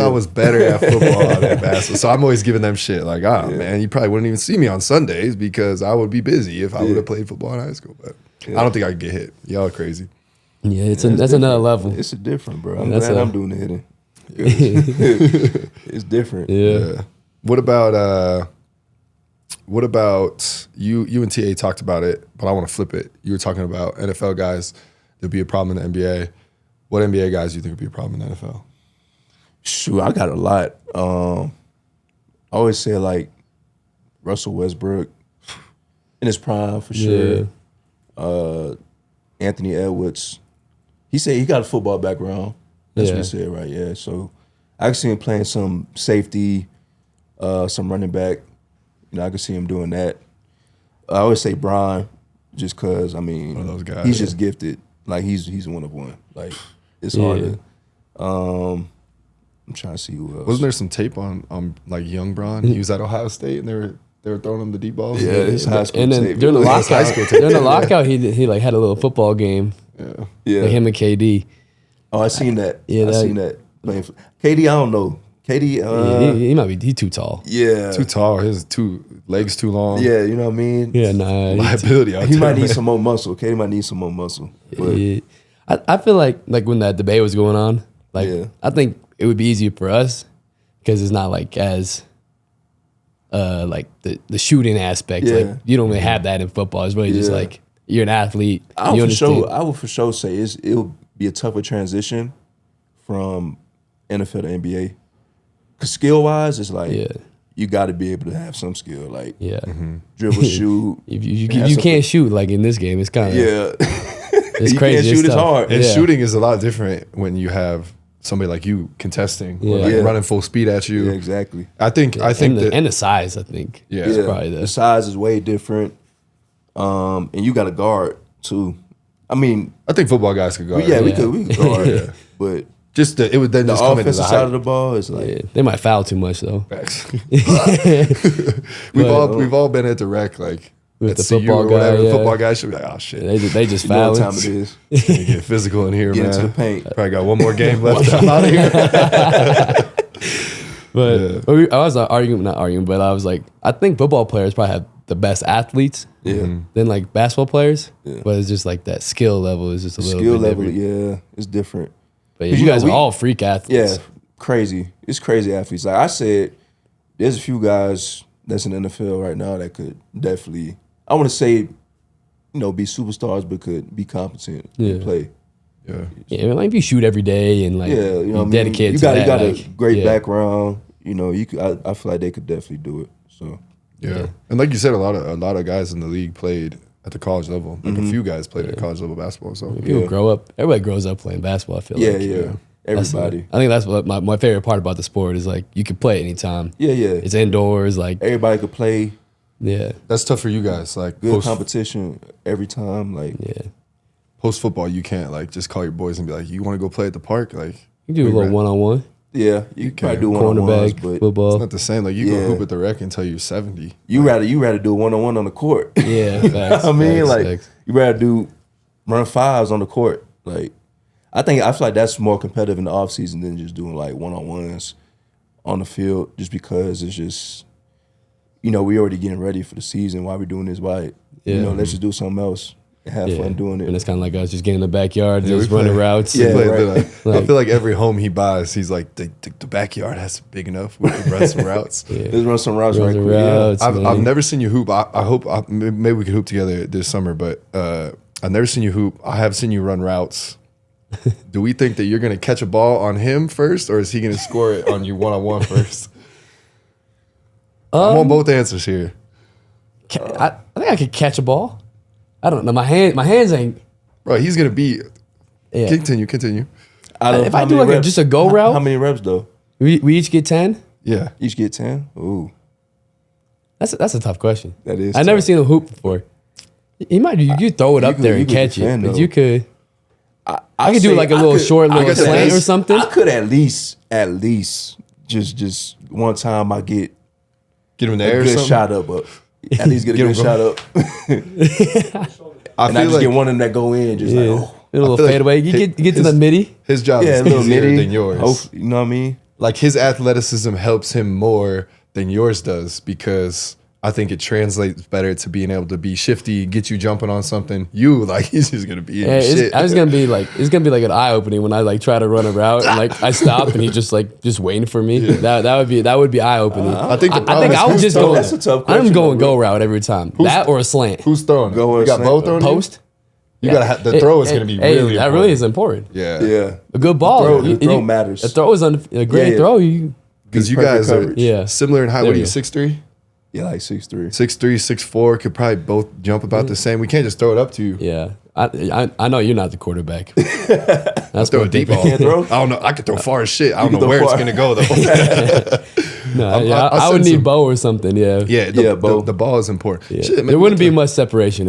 was better at football than basketball? So I'm always giving them shit. Like, man, you probably wouldn't even see me on Sundays because I would be busy if I would have played football in high school. But I don't think I could get hit. Y'all are crazy. Yeah, that's another level. It's different, bro. I'm glad I'm doing the hitting. It's different. Yeah. What about you and TA talked about it, but I want to flip it. You were talking about NFL guys, there'd be a problem in the NBA. What NBA guys do you think would be a problem in the NFL? Shoot, I got a lot. I always say like Russell Westbrook in his prime for sure. Anthony Edwards. He said he got a football background. That's what he said, right? Yeah. So I can see him playing some safety, some running back. You know, I can see him doing that. I always say Brian, just because, I mean, one of those guys, he's just gifted. Like, he's one of one. Like, it's hard to... I'm trying to see who else. Wasn't there some tape on like young Bron? He was at Ohio State and they were throwing him the deep balls. Yeah, it's high school and then tape. during the lockout, he like had a little football game. Yeah. Like him and KD. Oh, I seen that. Yeah, I seen that. KD, I don't know. KD, he might be. He's too tall. Yeah, too tall. His legs too long. Yeah, you know what I mean. Yeah, nah. Liability. He might need some more muscle. KD might need some more muscle. But yeah. I feel like when that debate was going on, like I think it would be easier for us because it's not like as like the shooting aspect. Yeah. Like you don't really have that in football. It's really just like you're an athlete. I would for sure say it'll be a tougher transition from NFL to NBA. Cause skill wise, it's like you got to be able to have some skill, like dribble, shoot. If you can't shoot like in this game, it's kind of it's you crazy. Can't shoot, it's hard. And shooting is a lot different when you have somebody like you contesting or like running full speed at you. Yeah, exactly. I think and the size. I think is probably the size is way different. And you got a guard too. I mean, I think football guys could guard. We could guard. But just it would then the just come into offensive the side height. of the ball is like they might foul too much though. we've all been at the rec like with at the CU football or guy. whatever. The football guy should be like, oh shit. They just you know foul. what time it is. It's gonna get physical in here, Get man. into the paint. Probably got one more game left. I'm out of here. But I was not arguing, but I was like, I think football players probably have the best athletes than like basketball players. Yeah. But it's just like that skill level is just a little bit different. Yeah, it's different. But you guys are all freak athletes. Yeah, crazy. It's crazy athletes. Like I said, there's a few guys that's in the NFL right now that could definitely, I want to say, be superstars, but could be competent and play. Yeah, like if you shoot every day and like you dedicated you to that. You got like, a great background. You could. I feel like they could definitely do it. So and like you said, a lot of guys in the league played at the college level. Like a few guys played at college level basketball. So people grow up. Everybody grows up playing basketball. I feel like everybody. I think that's what my favorite part about the sport is like you can play anytime. Yeah. It's indoors. Like everybody could play. Yeah, that's tough for you guys. Like good competition every time. Like post football, you can't like just call your boys and be like, you want to go play at the park? Like you do a little 1-on-1. Yeah, you can probably do one-on-ones, but football. It's not the same. Like you go hoop at the rec until you're 70. You rather do a 1-on-1 on the court. Yeah, facts, you rather run fives on the court. Like I feel like that's more competitive in the off season than just doing like 1-on-1s on the field, just because it's just we already getting ready for the season. Why we doing this? Why let's just do something else. Have fun doing it. And it's kind of like us just getting in the backyard, just running routes. Yeah, I feel like every home he buys, he's like, the backyard has big enough. We can run some routes. Let's run some routes right quick. I've never seen you hoop. I hope maybe we could hoop together this summer, but I've never seen you hoop. I have seen you run routes. Do we think that you're going to catch a ball on him first, or is he going to score it on you 1-on-1 first? I want both answers here. I think I could catch a ball. I don't know. My hands ain't. Bro, he's gonna be. Yeah. Continue. If I do like just a go route, how many reps though? We each get 10. Yeah, each get 10. Ooh, that's a tough question. That is. I've never seen him hoop before. You might you throw it up there and catch it, but you could. I could do like a little short little slant or something. I could at least just one time I get him in the air. A good shot up. At least get a good shot up. I just get one of them that go in, just like, a little fadeaway. You get to the midi. His job is easier than yours. You know what I mean? Like his athleticism helps him more than yours does, because I think it translates better to being able to be shifty, get you jumping on something. He's just gonna be in your shit. It's gonna be like an eye opening when I like try to run a route and like I stop and he's just waiting for me. Yeah. That would be eye opening. I think I would just go. That's a tough question, I'm going go route every time. That or a slant. Who's throwing? You got both on post. You gotta have the throw is gonna be really important. That really is important. Yeah. A good ball. The throw matters. A throw is a great throw. Because you guys are similar in height. What are you, 6'3"? Yeah, like 6'3". 6'3", 6'4", could probably both jump about the same. We can't just throw it up to you. Yeah. I know you're not the quarterback. That's throw a deep ball. Can't throw? I don't know. I could throw far as shit. I don't know where it's going to go, though. I would need Bo or something, yeah. Yeah, the ball is important. Yeah. Shit, man, there wouldn't be much separation.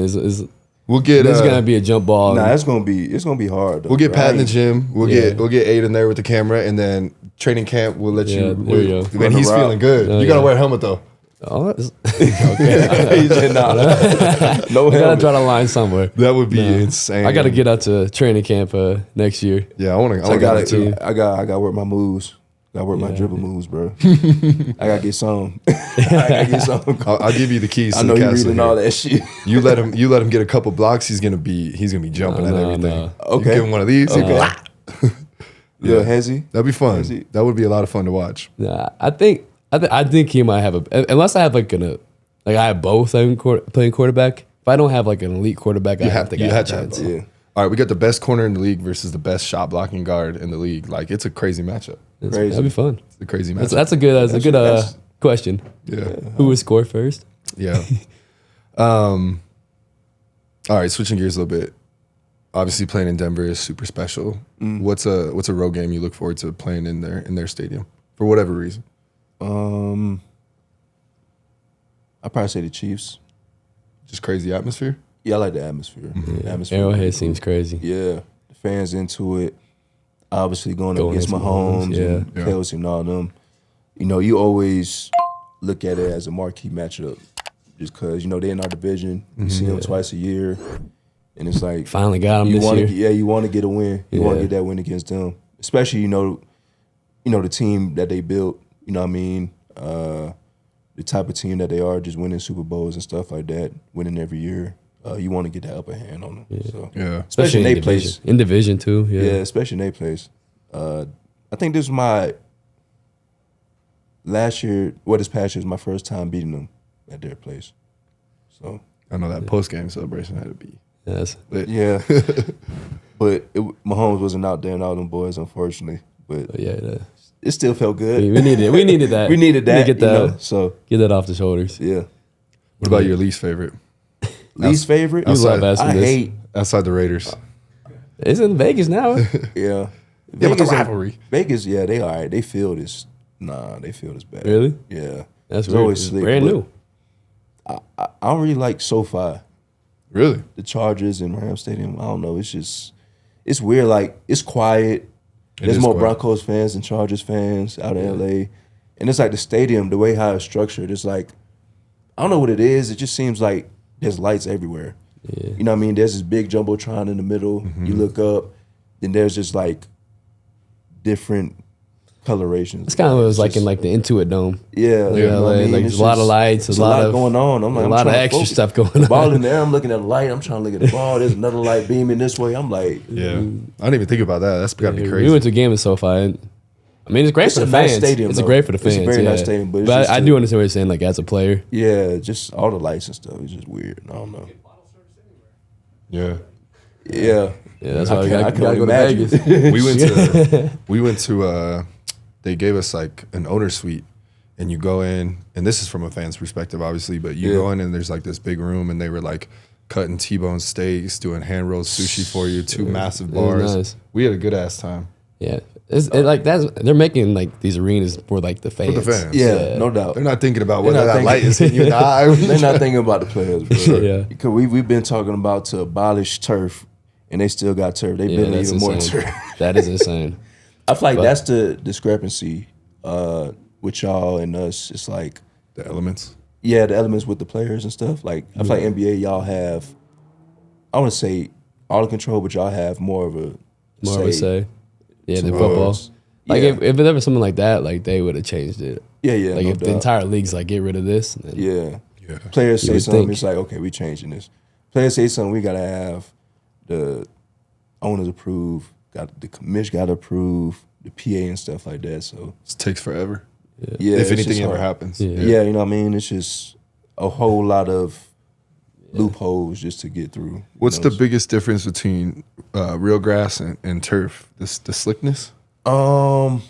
We'll get. There's going to be a jump ball. Nah, it's gonna be hard, though. We'll get Pat in the gym. We'll get Aiden there with the camera, and then training camp, we'll let you. And he's feeling good. You got to wear a helmet, though. Oh, okay. He said, nah. No, I gotta draw the line somewhere. That would be insane. I gotta get out to training camp next year. Yeah, I want to. I gotta work my moves. Gotta work my dribble moves, bro. I gotta get some. I'll give you the keys. I know you're reading all that shit. You let him get a couple blocks. He's gonna be jumping at everything. No. Okay, you give him one of these. Yeah, Hezzy. That'd be fun. That would be a lot of fun to watch. Yeah, I think I think he might have unless I have like I have both playing quarterback. If I don't have like an elite quarterback, I don't think I have a chance. Yeah. All right, we got the best corner in the league versus the best shot blocking guard in the league. Like, it's a crazy matchup. Crazy. That'd be fun. It's a crazy matchup. That's a good question. Yeah. Who would score first? Yeah. All right, switching gears a little bit. Obviously, playing in Denver is super special. What's a road game you look forward to playing in their stadium for whatever reason? I'd probably say the Chiefs. Just crazy atmosphere. Yeah, I like the atmosphere. The atmosphere Arrowhead seems crazy. Yeah, the fans into it. Obviously going up against Mahomes and Kelsey and all them. You know, you always look at it as a marquee matchup, just because they're in our division. You see them twice a year, and it's like finally got them this year. You want to get a win. You want to get that win against them, especially the team that they built. You know what I mean? The type of team that they are, just winning Super Bowls and stuff like that, winning every year. You want to get that upper hand on them. Yeah. So, Yeah. especially in their place. In division too. Yeah, especially in their place. I think this was my this past year was my first time beating them at their place. So I know that post-game celebration had to be. Yes. Yeah. But Mahomes wasn't out there and all them boys, unfortunately. But it still felt good. We needed that. We needed that. We needed to get get that off the shoulders. Yeah. What about your least favorite? Least favorite? Outside, I hate outside the Raiders. It's in Vegas now. Yeah. Yeah, but the rivalry. Vegas, they all right. They feel this. Nah, they feel this bad. Really? Yeah. That's always brand new. I don't really like SoFi. Really? The Chargers and Rams Stadium. I don't know. It's weird. Like, it's quiet. There's more Broncos fans than Chargers fans out in LA. And it's like the stadium, the way how it's structured, it's like, I don't know what it is. It just seems like there's lights everywhere. Yeah. You know what I mean? There's this big Jumbotron in the middle. You look up, then there's just like different colorations. It's kind of what it was like in like the Intuit Dome. Yeah. You know, like there's a lot of lights. There's a lot going on. I'm like, a lot of extra stuff going on. The ball in there, I'm looking at the light. I'm trying to look at the ball. There's another light beaming this way. I'm like, yeah. I didn't even think about that. That's got to be crazy. We went to a game in SoFi. And, I mean, it's great for the fans. Nice stadium, it's great for the fans. It's a very nice stadium. But I do understand what you're saying, like as a player. Yeah, just all the lights and stuff. It's just weird. I don't know. Yeah. Yeah. Yeah, that's why we got to go to imagine. Vegas. We went to they gave us like an owner suite, and you go in, and this is from a fan's perspective, obviously, but you go in and there's like this big room, and they were like cutting T-bone steaks, doing hand rolled sushi for you, two massive bars. Nice. We had a good ass time. Yeah. They're making like these arenas for like the fans. For the fans. Yeah, no doubt. They're not thinking about whether that light is hitting you in the eye. They're not thinking about the players, bro. Yeah. Because we've been talking about to abolish turf, and they still got turf. They've been even more turf. That is insane. I feel like that's the discrepancy with y'all and us. It's like the elements. Yeah, the elements with the players and stuff. Like I feel like NBA, y'all have, I want to say all the control, but y'all have more of a say. Yeah, the football. Like if it ever something like that, like they would have changed it. Yeah, yeah. Like if the entire league's like get rid of this. Then Players say something, it's like, okay, we changing this. Players say something, we gotta have the owners approve, the commission gotta approve, the PA and stuff like that. So it takes forever. Yeah. If anything ever happens. Yeah, you know what I mean? It's just a whole lot of loopholes just to get through. What's the biggest difference between real grass and turf? The slickness? I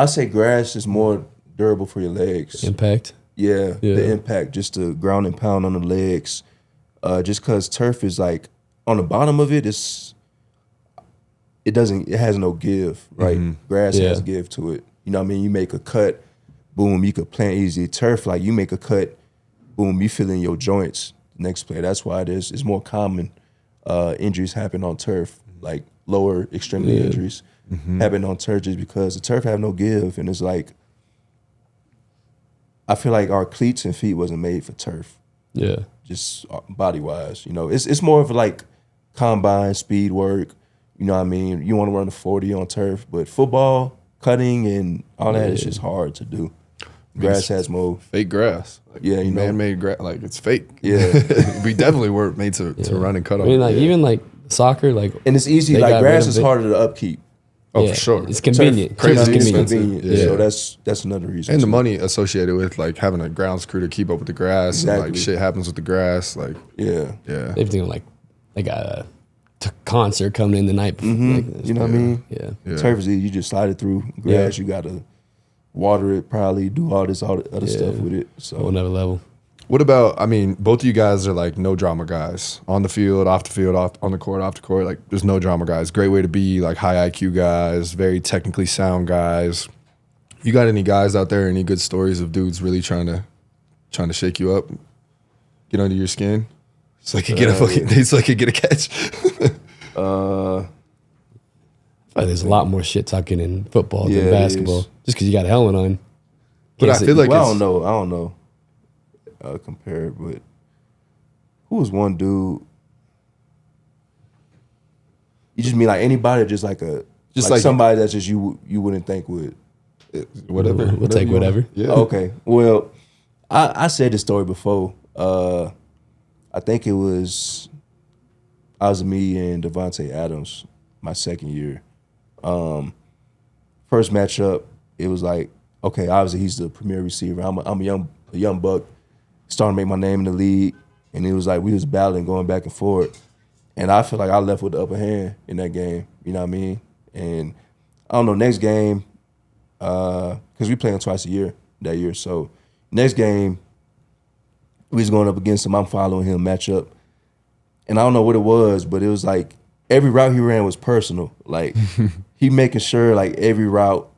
say grass is more durable for your legs. Impact? Yeah, the impact, just the ground and pound on the legs. Just because turf is like, on the bottom of it, it has no give, right? Grass has give to it. You know what I mean? You make a cut, boom, you could plant easy. Turf, like you make a cut, boom, you feel in your joints next play. That's why it's more common injuries happen on turf, like lower extremity injuries happen on turf just because the turf have no give. And it's like, I feel like our cleats and feet wasn't made for turf. Yeah. Just body-wise. You know, it's more of like combine, speed work. You know what I mean? You want to run a 40 on turf, but football, cutting, and all that is just hard to do. Grass has more fake grass. Like man-made grass. Like it's fake. Yeah, we definitely weren't made to run and cut off. I mean, like even like soccer, like and it's easy. Like grass is harder to upkeep. Oh, for sure. It's convenient. Crazy It's expensive. Yeah. Yeah. So that's another reason. And the too. money associated with like having a grounds crew to keep up with the grass and like Exactly. shit happens with the grass. Like, Yeah. yeah. They've done like they got a concert coming in the night before. Like, You know what I mean? Yeah. Yeah. Turf is easy. You just slide it through grass. Yeah. You got to water it, probably do all the other stuff with it. Whole So nother level. What about, I mean, both of you guys are like no drama guys. On the field, off the field, on the court, off the court. Like, there's no drama guys. Great way to be, like high IQ guys, very technically sound guys. You got any guys out there, any good stories of dudes really trying to shake you up, get under your skin? So I could get so I could get a catch. I feel like there's a lot more shit talking in football Yeah, than it basketball. is. Just because you got a helmet on. But I feel like well, I it's, don't know. Compare, but who was one dude? You just mean like anybody, or just like somebody that's just you wouldn't think would. whatever. We'll take you want. whatever. Yeah. Okay, well, I said this story before. I think I was me and Devontae Adams my second year. First matchup, it was like, okay, obviously he's the premier receiver. I'm a young buck, starting to make my name in the league, and it was like we was battling, going back and forth, and I feel like I left with the upper hand in that game. You know what I mean? And I don't know, next game, because we play him twice a year that year, so next game we was going up against him. I'm following him matchup, and I don't know what it was, but it was like every route he ran was personal. Like he making sure like every route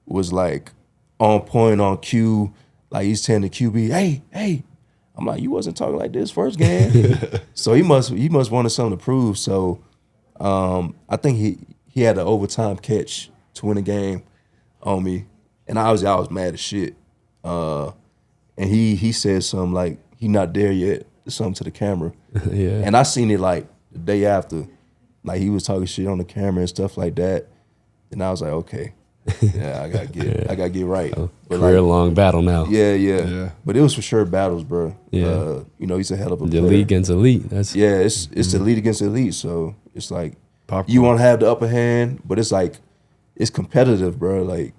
was like on point, on cue. Like he's telling the QB, hey. I'm like, you wasn't talking like this first game. So he must wanted something to prove. So I think he had an overtime catch to win the game on me. And I was mad as shit. And he said something like, he not there yet, something to the camera. Yeah. And I seen it like the day after. Like he was talking shit on the camera and stuff like that. And I was like, okay. Yeah, I gotta get right. But Career long battle now. yeah. But it was for sure battles, bro. Yeah. He's a hell of a The player. elite against elite. That's It's the elite against elite. So it's like Popcorn. you want to have the upper hand, but it's like it's competitive, bro. Like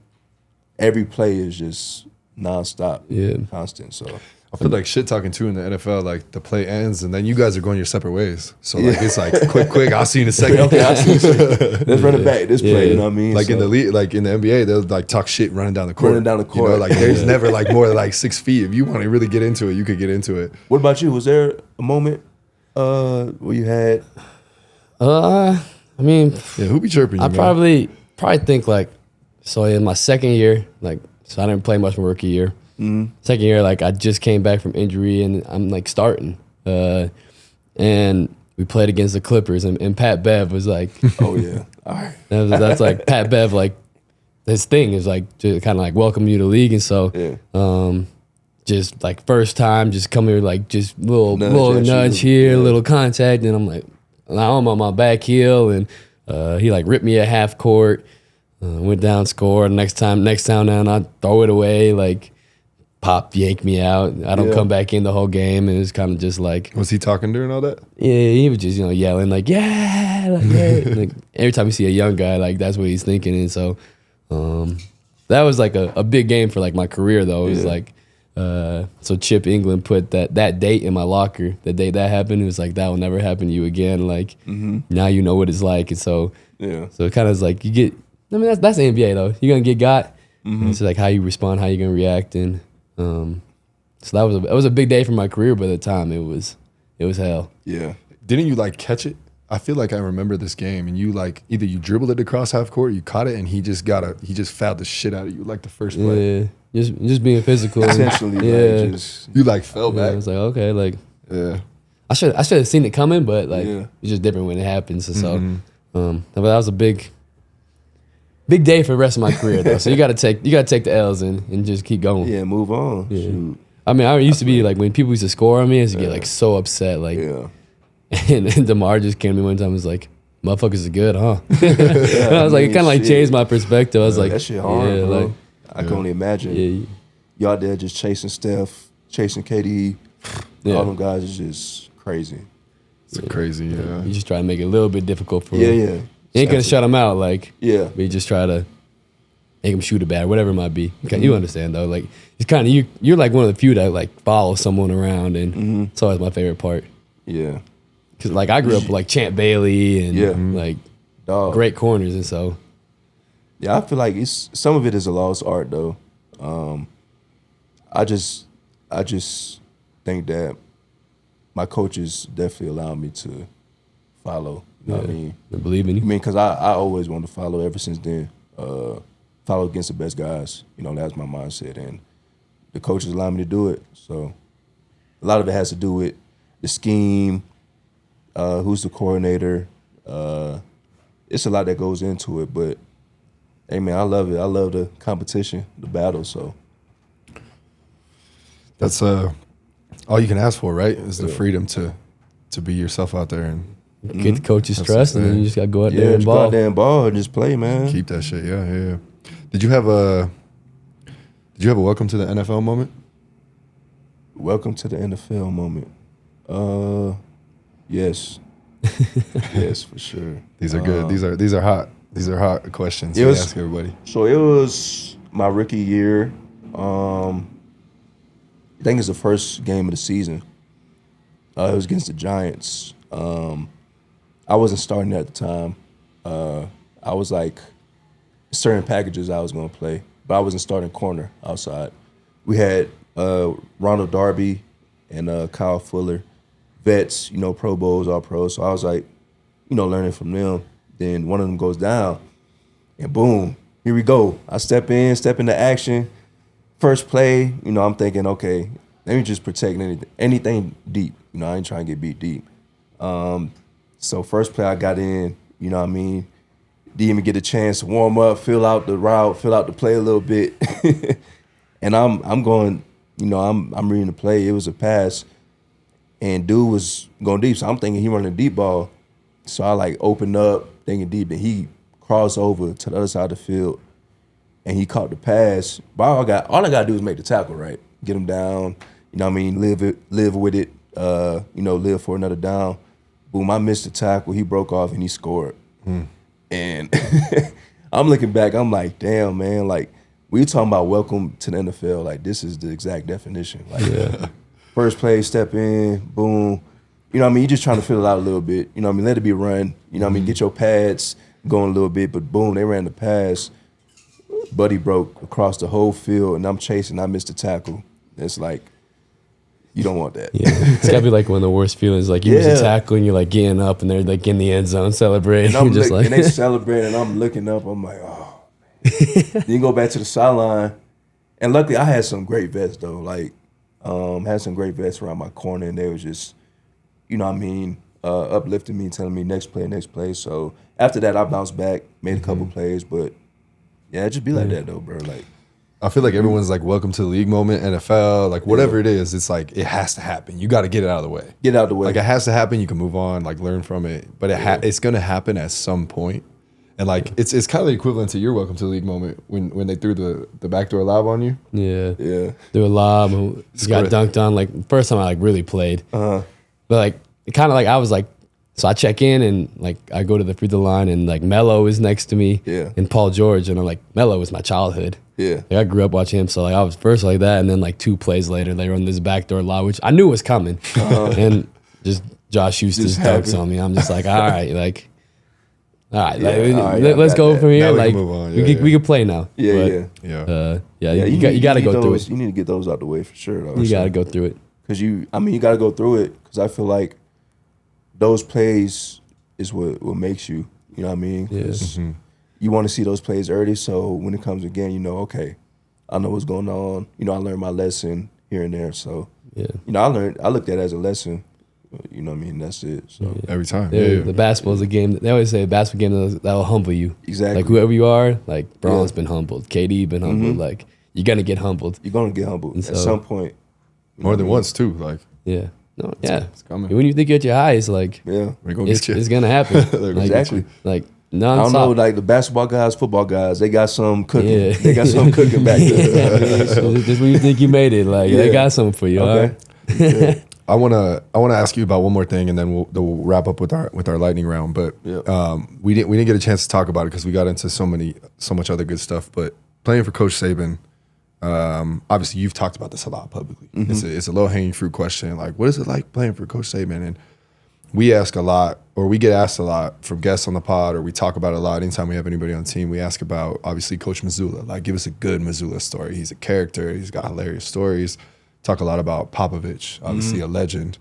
every play is just nonstop, constant. So I feel like shit talking too in the NFL. Like the play ends and then you guys are going your separate ways. So like it's like quick. I'll see you in a second. okay, I see. Let's run it back. This play, you know what I mean? Like in the league, like in the NBA, they'll like talk shit running down the court. Running down the You know, court. like there's never like more than like 6 feet. If you want to really get into it, you could get into it. What about you? Was there a moment where you had? I mean, Yeah, who be chirping you, I man? probably think like, so in my second year, like, so I didn't play much my rookie year. Second year, like I just came back from injury and I'm like starting. And we played against the Clippers and Pat Bev was like, Oh yeah, all right. that's like Pat Bev, like his thing is like to kind of like welcome you to the league. And so, just like first time, just come here, like just little nudge here, little contact. And I'm like, now I'm on my back heel and he like ripped me at half court, went down, scored. Next time down, I throw it away, like pop yank me out. I don't come back in the whole game. And it was kind of just like, Was he talking during all that? yeah, he was just, yelling like, yeah, like every time you see a young guy, like that's what he's thinking. And so that was like a big game for like my career though. It was like, so Chip England put that date in my locker. The day that happened, it was like, that will never happen to you again. Like now you know what it's like. And so it kind of is like you get, I mean, that's the NBA though. You're going to get got. It's like how you respond, how you're going to react. And so that was a big day for my career, but at the time it was hell. Yeah. Didn't you like catch it? I feel like I remember this game and you like either you dribbled it across half court, you caught it, and he just fouled the shit out of you like the first play. Yeah, just being physical. Essentially, yeah. like just You like fell Yeah, back. I was like, okay, like Yeah. I should have seen it coming, but like Yeah. it's just different when it happens. And so, but that was a big day for the rest of my career, though. So you got to take the L's and just keep going. yeah, move on. Yeah. Shoot. I mean, I used to be like when people used to score on me, I used to get like so upset. Like, Yeah. and DeMar just came to me one time and was like, "Motherfuckers are good, huh?" And I was like, it kind of like changed my perspective. I was like, That shit hard, yeah, bro. like, I can only imagine. yeah, You out there just chasing Steph, chasing KD. Yeah. All them guys is just crazy. It's crazy, yeah. you just try to make it a little bit difficult for Yeah, them. yeah. You ain't gonna shut them out, like, Yeah. but you just try to make them shoot a bad, whatever it might be. Okay, you understand though, like it's kind of you're like one of the few that like follow someone around, and it's always my favorite part. Yeah. Cause like I grew up with like Champ Bailey and like Dog. great corners, and so Yeah, I feel like some of it is a lost art though. I just think that my coaches definitely allowed me to follow. You know what I mean? I believe in you. I mean, because I always wanted to follow ever since then. Follow against the best guys. You know, that's my mindset. And the coaches allowed me to do it. So a lot of it has to do with the scheme, who's the coordinator. It's a lot that goes into it. But, hey, man, I love it. I love the competition, the battle. So that's all you can ask for, right? Is the freedom to be yourself out there and Get the coach's trust, and then you just got to go out there and just ball. go out there and ball and just play, man. keep that shit. Yeah. Did you have a welcome to the NFL moment? Welcome to the NFL moment. Yes. Yes, for sure. These are good. These are hot. These are hot questions. It We was- ask everybody. So it was my rookie year. I think it's the first game of the season. It was against the Giants. I wasn't starting at the time. I was like certain packages I was going to play, but I wasn't starting corner outside. We had Ronald Darby and Kyle Fuller, vets, Pro Bowls, all pros. So I was like, learning from them. Then one of them goes down, and boom, here we go. I step into action. First play, I'm thinking, okay, let me just protect anything deep. I ain't trying to get beat deep. So first play I got in, didn't even get a chance to warm up, fill out the route, fill out the play a little bit. And I'm going, I'm reading the play. It was a pass, and dude was going deep. So I'm thinking he running a deep ball. So I like opened up, thinking deep, and he crossed over to the other side of the field, and he caught the pass. But all I got to do is make the tackle, right? Get him down, live with it, live for another down. Boom, I missed the tackle. He broke off and he scored. And I'm looking back, I'm like, damn, man, like, we talking about welcome to the NFL. Like, this is the exact definition. Like, first play, step in, boom. You just trying to fill it out a little bit. Let it be run. Get your pads going a little bit. But boom, they ran the pass. Buddy broke across the whole field, and I'm chasing. I missed the tackle. It's like, you don't want that. Yeah, it's gotta be like one of the worst feelings. Like you miss a tackle and you're like getting up and they're like in the end zone celebrating. And, and they celebrating, and I'm looking up. I'm like, oh. Then you go back to the sideline, and luckily I had some great vets though. Like, had some great vets around my corner, and they was just, uplifting me, telling me next play. So after that, I bounced back, made a couple plays, but yeah, it just be like that though, bro. Like, I feel like everyone's like, welcome to the league moment, NFL, like whatever it is, it's like, it has to happen. You got to get it out of the way. Get out of the way. Like it has to happen. You can move on, like learn from it, but it's going to happen at some point. And like, it's kind of the equivalent to your welcome to the league moment when they threw the backdoor lob on you. yeah, Yeah. threw a lob, and got dunked on. Like first time I like really played, but like it kind of like I was like, so I check in and like I go to the free throw line and like Melo is next to me, and Paul George, and I'm like, Melo was my childhood. Yeah. Like I grew up watching him, so like I was first like that, and then like 2 plays later they run this backdoor lob, which I knew was coming, and just Josh Schuster's dunks on me. I'm just like, all right, let's go from here. Now we like can move on. we can play now. Yeah. You got to go through it. You need to get those out the way for sure, though. You got to go through it. Because you got to go through it, because I feel like those plays is what makes you, you know what I mean? 'Cause you want to see those plays early, so when it comes again, okay, I know what's going on. I learned my lesson here and there, so, I looked at it as a lesson, you know what I mean? That's it, so. Every time. The basketball is a game, they always say a basketball game that'll humble you. Exactly. Like whoever you are, like Braun's been humbled, KD been humbled, like you're going to get humbled. You're going to get humbled at some point. More than once, too. Like, Yeah. No, it's coming. When you think you're at your highest, like we're going to get you. it's gonna happen. Like, Exactly. Like I don't know, nonstop. like the basketball guys, football guys, they got some cooking. Yeah. They got some cooking back there. Just when you think you made it, like they got something for you. Okay. All right? I wanna ask you about one more thing, and then we'll wrap up with our lightning round. But we didn't get a chance to talk about it because we got into so much other good stuff. But playing for Coach Saban, obviously you've talked about this a lot publicly. Mm-hmm. It's a low hanging fruit question. Like, what is it like playing for Coach Saban? And we ask a lot, or we get asked a lot from guests on the pod, or we talk about it a lot. Anytime we have anybody on the team, we ask about, obviously, Coach Missoula. Like, give us a good Missoula story. He's a character. He's got hilarious stories. Talk a lot about Popovich, obviously a legend.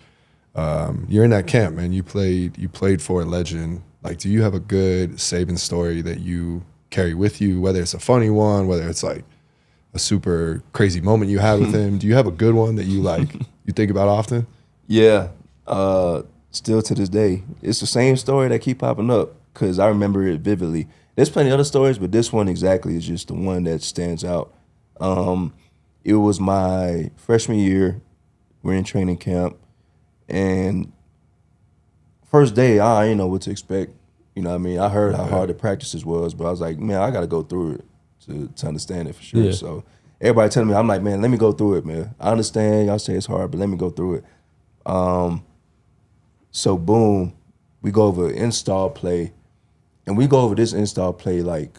You're in that camp, man. You played for a legend. Like, do you have a good Saban story that you carry with you, whether it's a funny one, whether it's like a super crazy moment you had with him? Do you have a good one that you like, you think about often? Yeah. Still to this day, it's the same story that keep popping up because I remember it vividly. There's plenty of other stories, but this one exactly is just the one that stands out. It was my freshman year. We're in training camp, and first day, I didn't know what to expect. You know what I mean? I heard how hard the practices was, but I was like, man, I got to go through it to understand it for sure. Yeah. So everybody telling me, I'm like, man, let me go through it, man. I understand y'all say it's hard, but let me go through it. So boom, we go over install play, and we go over this install play like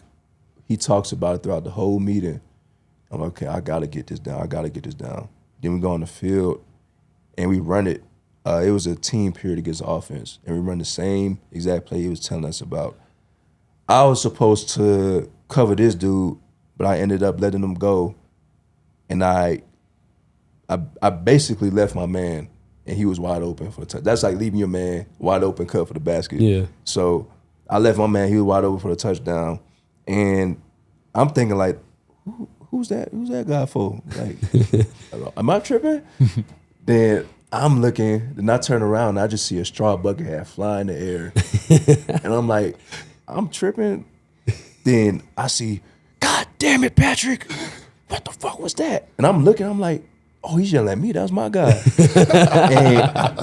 he talks about it throughout the whole meeting. I'm like, okay, I gotta get this down. Then we go on the field, and we run it. It was a team period against offense, and we run the same exact play he was telling us about. I was supposed to cover this dude, but I ended up letting him go, and I basically left my man. And he was wide open for the touch. That's like leaving your man wide open cut for the basket. Yeah. So I left my man, he was wide open for the touchdown. And I'm thinking like, who's that guy for? Like, am I tripping? Then I'm looking, then I turn around and I just see a straw bucket hat fly in the air. And I'm like, I'm tripping. Then I see, God damn it, Patrick. What the fuck was that? And I'm looking, I'm like, oh, he's yelling at me. That was my guy.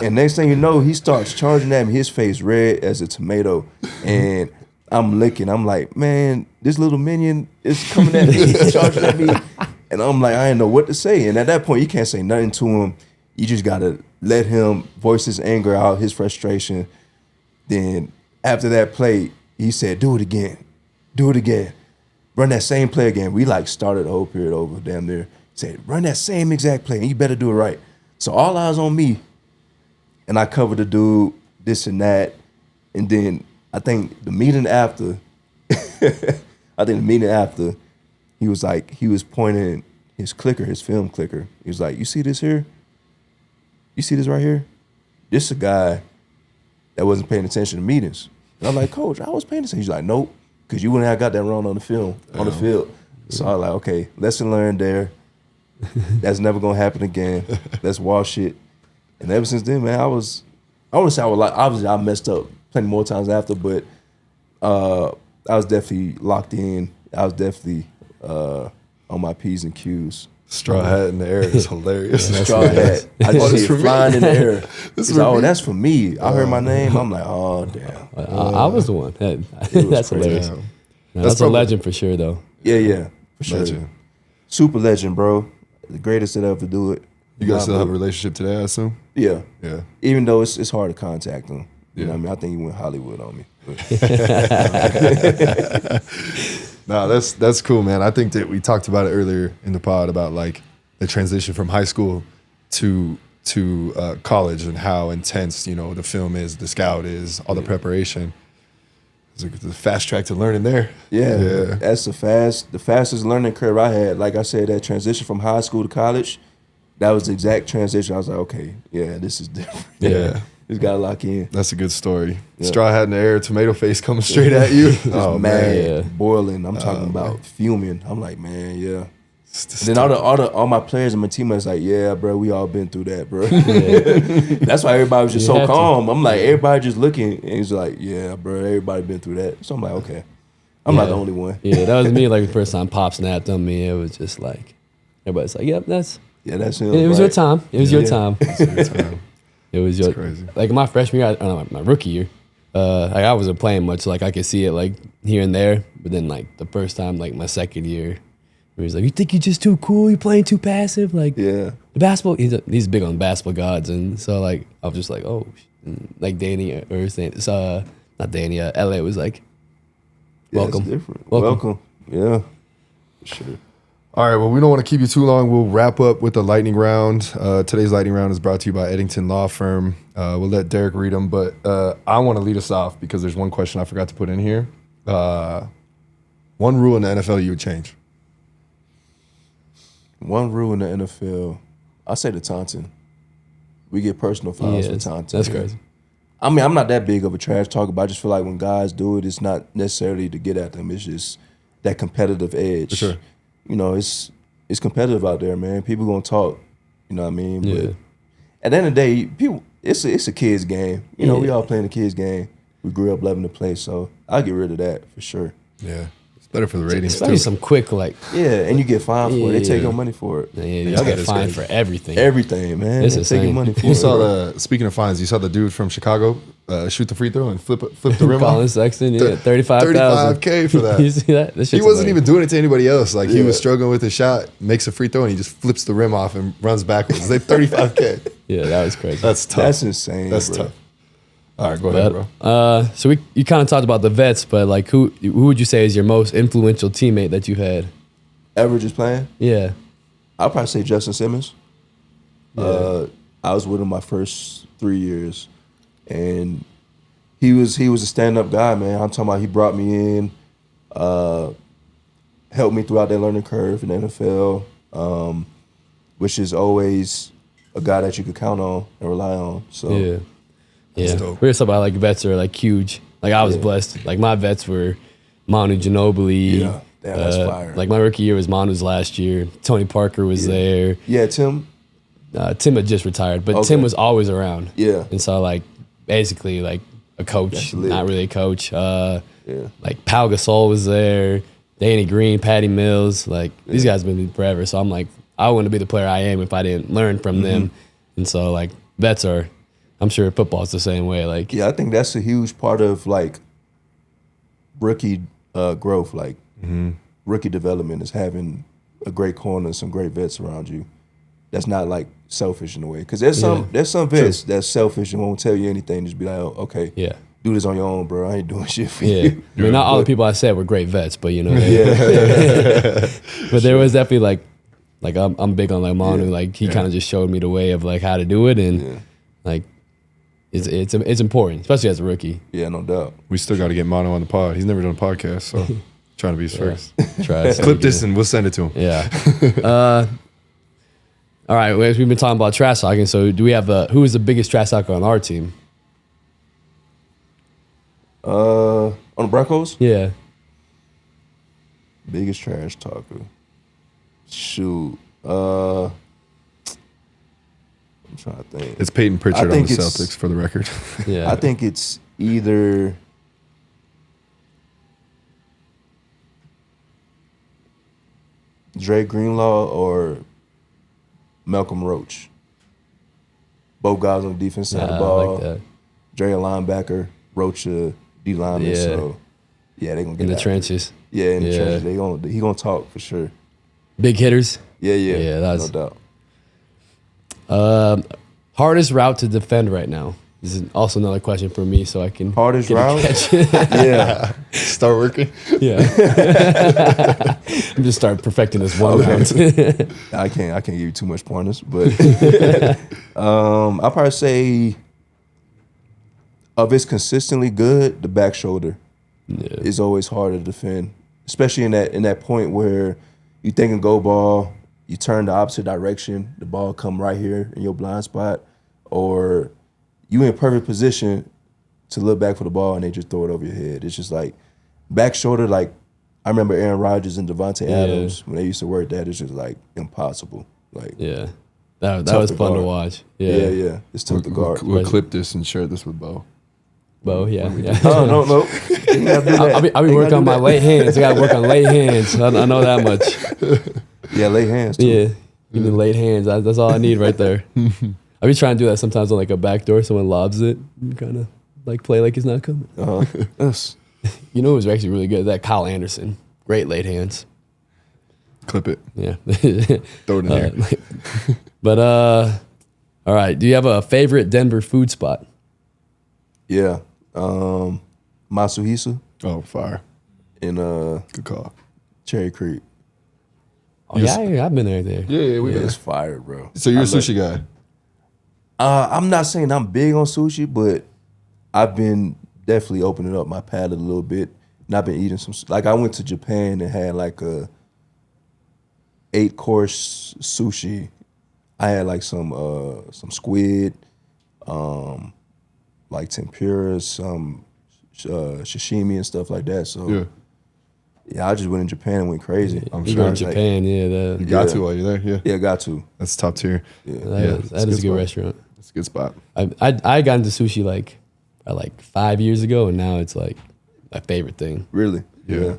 and next thing you know, he starts charging at me. His face red as a tomato. And I'm licking. I'm like, man, this little minion is coming at me, charging at me. And I'm like, I didn't know what to say. And at that point, you can't say nothing to him. You just got to let him voice his anger out, his frustration. Then after that play, he said, do it again. Do it again. Run that same play again. We like started the whole period over damn near. Said, run that same exact play, and you better do it right. So all eyes on me, and I covered the dude, this and that. And then I think the meeting after, he was pointing his clicker, his film clicker. He was like, you see this here? You see this right here? This is a guy that wasn't paying attention to meetings. And I'm like, Coach, I was paying attention. He's like, nope, because you wouldn't have got that wrong on the field. So I was like, okay, lesson learned there. That's never gonna happen again. Let's wash it. And ever since then, man, I want to say I was like, obviously I messed up plenty more times after, but I was definitely locked in. I was definitely on my P's and Q's. Straw hat in the air is hilarious. Straw hat. I just see it flying in the air. That's for me. I heard my name. I'm like, oh damn. I was the one. That's hilarious. That's a legend for sure, though. Yeah, for sure. Legend. Super legend, bro. The greatest that ever do it. You guys still have a relationship today, I assume? Yeah. Even though it's hard to contact him. You know what I mean? I think he went Hollywood on me. No, that's cool, man. I think that we talked about it earlier in the pod about like the transition from high school to college and how intense, the film is, the scout is, all the preparation. It's a fast track to learning there. Yeah. That's the fastest learning curve I had. Like I said, that transition from high school to college, that was the exact transition. I was like, okay, yeah, this is different. Yeah. Just got to lock in. That's a good story. Yeah. Straw hat in the air, tomato face coming straight at you. Oh, man. Boiling. I'm talking about fuming. I'm like, man, yeah. And then all my players and my teammates like, yeah, bro, we all been through that, bro. Yeah. That's why everybody was just so calm. I'm like, everybody just looking, and he's like, yeah, bro, everybody been through that. So I'm like, okay, I'm not the only one. Yeah, that was me. Like the first time Pop snapped on me, it was just like, everybody's like, yep, that's him. It was your time. It was your time. It was your crazy. Like my freshman year, my rookie year. Like I wasn't playing much. Like I could see it like here and there, but then like the first time, like my second year. He was like, you think you're just too cool? You're playing too passive? Like, yeah. basketball. He's big on basketball gods, and so like I was just like, oh, like Danny or not Danny. Elliot was like, welcome, it's different. Welcome. Yeah, for sure. All right, well, we don't want to keep you too long. We'll wrap up with the lightning round. Today's lightning round is brought to you by Eddington Law Firm. We'll let Derrick read them, but I want to lead us off because there's one question I forgot to put in here. One rule in the NFL you would change. One rule in the NFL, I say the taunting. We get personal fouls for taunting. That's crazy. I mean, I'm not that big of a trash talker, but I just feel like when guys do it, it's not necessarily to get at them. It's just that competitive edge. For sure. You know, it's competitive out there, man. People gonna talk. You know what I mean? Yeah. But at the end of the day, people, it's a kid's game. You know, we all playing a kid's game. We grew up loving to play, so I'll get rid of that for sure. Yeah. Better for the ratings, especially too. some quick like. Yeah, and you get fined for it. They take your money for it. Yeah, y'all get fined for everything. Everything, man. It's they take your money for You it. saw speaking of fines, you saw the dude from Chicago shoot the free throw and flip the rim Colin off? Sexton, yeah, 35,000. $35K for that. You see that? That He shit's wasn't amazing. even doing it to anybody else. Like he was struggling with a shot, makes a free throw, and he just flips the rim off and runs backwards. They $35K. Yeah, that was crazy. That's tough. That's insane. That's bro. tough. All right, go ahead, bro. So you kind of talked about the vets, but like who would you say is your most influential teammate that you had? Ever just playing? Yeah. I'll probably say Justin Simmons. Yeah. I was with him my first 3 years, and he was a stand-up guy, man. I'm talking about he brought me in, helped me throughout that learning curve in the NFL, which is always a guy that you could count on and rely on. So Yeah. Yeah. dope. We were talking about like vets are like huge. Like I was blessed. Like my vets were Manu Ginobili. Yeah. Damn, that's fire. Like my rookie year was Manu's last year. Tony Parker was there. Yeah, Tim. Tim had just retired, but Okay. Tim was always around. Yeah. And so like basically like a coach, That's lit. not really a coach. Yeah. Like Pau Gasol was there, Danny Green, Patty Mills. Like these guys have been forever. So I'm like, I wouldn't be the player I am if I didn't learn from them. And so like vets are, I'm sure football's the same way. Like Yeah, I think that's a huge part of like rookie growth, like rookie development is having a great corner, some great vets around you. That's not like selfish in a way, because there's some vets that's selfish and won't tell you anything. Just be like, oh, okay, yeah. do this on your own, bro. I ain't doing shit for Yeah, you. I mean, not all the people I said were great vets, but you know, Yeah, but there was definitely like I'm big on like Manu, like he kind of just showed me the way of like how to do it, and like it's important, especially as a rookie. yeah, no doubt. We still got to get Mono on the pod. He's never done a podcast, so trying to be his first. Try Clip this and we'll send it to him. Yeah. All right, we've been talking about trash talking. So do we have who is the biggest trash talker on our team? On the Broncos, Yeah. biggest trash talker. Shoot, I'm trying to think. It's Peyton Pritchard on think the it's- Celtics, for the record. Yeah. I think it's either Dre Greenlaw or Malcolm Roach. Both guys on the defense side of the I ball. like that. Dre a linebacker, Roach a D lineman. Yeah. So yeah, they gonna get In the after it. trenches. Yeah, in the Yeah. trenches. He gonna talk for sure. Big hitters. Yeah, Yeah, that's- no doubt. Hardest route to defend right now. This is also another question for me, so I can Hardest get a route? catch. Yeah. Start working. Yeah. I'm just start perfecting this one round. I can't give you too much pointers, but I'll probably say if it's consistently good, the back shoulder is always hard to defend, especially in that point where you think a go ball, you turn the opposite direction, the ball come right here in your blind spot, or you in perfect position to look back for the ball and they just throw it over your head. It's just like back shoulder, like I remember Aaron Rodgers and Devontae Adams when they used to work that. It's just like impossible. Like Yeah. That Tough was to fun to guard. watch. yeah, it's tough to guard. We'll clip this and share this with Bo. Bo, yeah. Oh no! You gotta do that. I'll be You working gotta on do my that. late hands. I got to work on late hands. I know that much. Yeah, lay hands too. Yeah. Give me late hands. That's all I need right there. I be trying to do that sometimes on like a back door. Someone lobs it and kind of like play like he's not coming. Yes. You know who was actually really good? That Kyle Anderson. Great late hands. Clip it. Yeah. Throw it in here. But all right. Do you have a favorite Denver food spot? Yeah. Masuhisa Oh, fire. in Good call. Cherry Creek. Oh, yeah, I've been there. Yeah, we It's fire, bro. So you're a sushi guy. I'm not saying I'm big on sushi, but I've been definitely opening up my palate a little bit. And I've been eating some, like I went to Japan and had like a 8-course sushi. I had like some squid, like tempura, some sashimi and stuff like that. So yeah, I just went in Japan and went crazy. I'm You sure. go to Japan, You got to while you're there. Yeah, got to. That's top tier. That is a good restaurant. It's a good spot. I got into sushi like 5 years ago, and now it's like my favorite thing. Really? Yeah.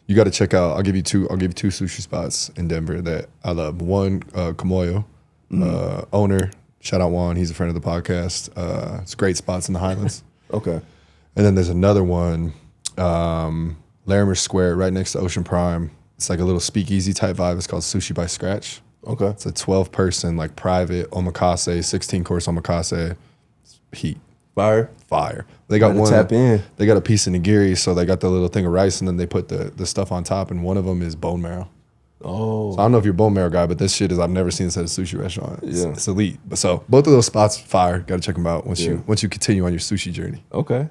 You got to check out. I'll give you two sushi spots in Denver that I love. One, Kamoyo, owner. Shout out Juan. He's a friend of the podcast. It's great spots in the Highlands. Okay. And then there's another one, Larimer Square, right next to Ocean Prime. It's like a little speakeasy type vibe. It's called Sushi by Scratch. Okay. It's a 12-person, like private omakase, 16-course omakase. Heat. Fire. They got one. Tap in. They got a piece of nigiri, so they got the little thing of rice, and then they put the stuff on top, and one of them is bone marrow. Oh. So I don't know if you're a bone marrow guy, but this shit is, I've never seen this at a sushi restaurant. It's elite. But so both of those spots, fire. Got to check them out once you continue on your sushi journey. Okay.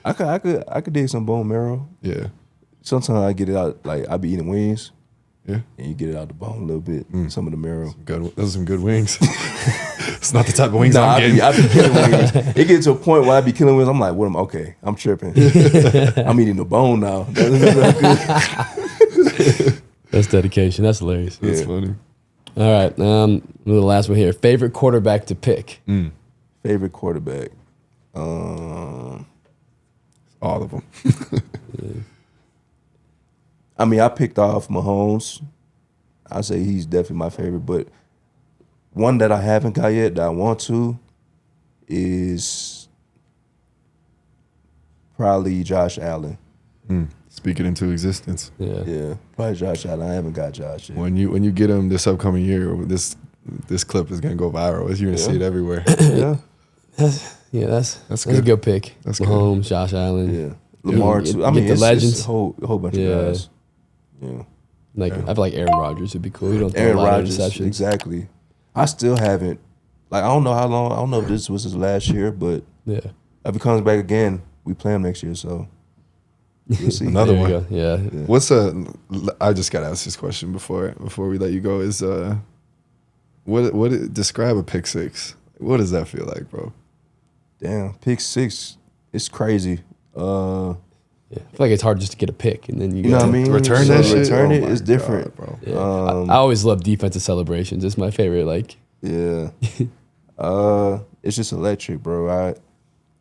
I could dig some bone marrow. Yeah. Sometimes I get it out, like I be eating wings. Yeah. And you get it out the bone a little bit, some of the marrow. Those are some good wings. It's not the type of wings Nah, I'm getting. I be killing wings. It gets to a point where I be killing wings. I'm like, I'm tripping. I'm eating the bone now. That's dedication. That's hilarious. That's funny. All right. The last one here. Favorite quarterback to pick? Favorite quarterback? All of them. I mean, I picked off Mahomes. I say he's definitely my favorite, but one that I haven't got yet that I want to is probably Josh Allen. Speak it into existence. Yeah, probably Josh Allen. I haven't got Josh yet. When you get him this upcoming year, this clip is gonna go viral. You're gonna see it everywhere. That's a good pick. That's Mahomes, Josh Allen. Yeah, Lamar too. I mean, the legends. It's a whole bunch of guys. Yeah, I feel like Aaron Rodgers would be cool. You don't throw Aaron a lot Rodgers, of interceptions. exactly. I still haven't. Like, I don't know how long. I don't know if this was his last year, but if he comes back again, we play him next year. So we'll see. Another one. Go. Yeah. What's I just gotta ask this question before we let you go. Is describe a pick six? What does that feel like, bro? Damn, pick six. It's crazy. I feel like it's hard just to get a pick, and then you know what I mean? Return that shit. Return it. Oh It's different, God, bro. Yeah. I always love defensive celebrations. It's my favorite. Like, yeah, it's just electric, bro.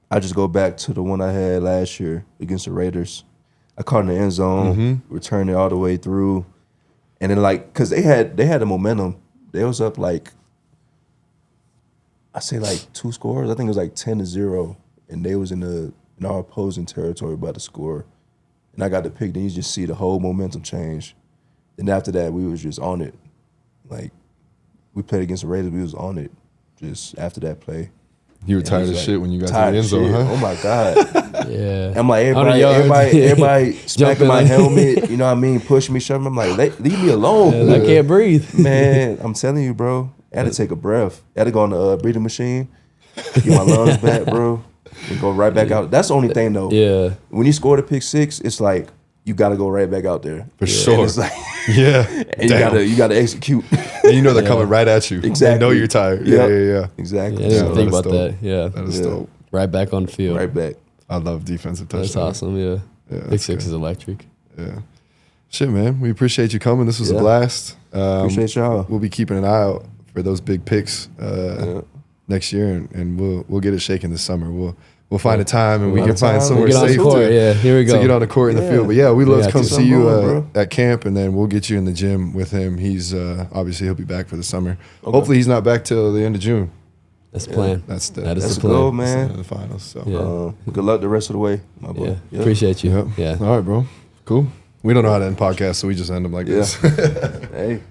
I just go back to the one I had last year against the Raiders. I caught in the end zone, returned it all the way through, and then cause they had the momentum. They was up I say 2 scores. I think it was 10-0, and they was in our opposing territory by the score. And I got the pick. Then you just see the whole momentum change. Then after that, we was just on it. Like, we played against the Raiders. We was on it just after that play. You were tired of shit when you got to the end zone, huh? Oh, my God. yeah. I'm like, everybody smacking my helmet, you know what I mean, pushing me, shoving me. I'm like, leave me alone. I can't breathe. Man, I'm telling you, bro. I had to take a breath. I had to go on the breathing machine, get my lungs back, bro, and go right back out. That's the only thing, though. Yeah. When you score the pick six, it's like you got to go right back out there. For sure. And it's like, and you gotta execute. And you know they're coming right at you. Exactly. They know you're tired. Yeah. Exactly. I didn't think about dope. that. Yeah. That is dope. Right back on the field. Right back. I love defensive touchdowns. That's awesome. Yeah. Pick six is electric. Yeah. Shit, man. We appreciate you coming. This was a blast. Appreciate y'all. We'll be keeping an eye out for those big picks next year, and we'll get it shaken this summer. We'll find a time, and we can find somewhere safe here we go. to get on the court in the field. But yeah, we'd love to come see you on, at camp, and then we'll get you in the gym with him. He's obviously he'll be back for the summer. Hopefully he's not back till the end of June. That's the plan. That's the plan. Goal, man. The finals. So good luck the rest of the way, my boy. Yeah. Appreciate you. Yep. Yeah. All right, bro. Cool. We don't know how to end podcasts, so we just end them like this. Hey.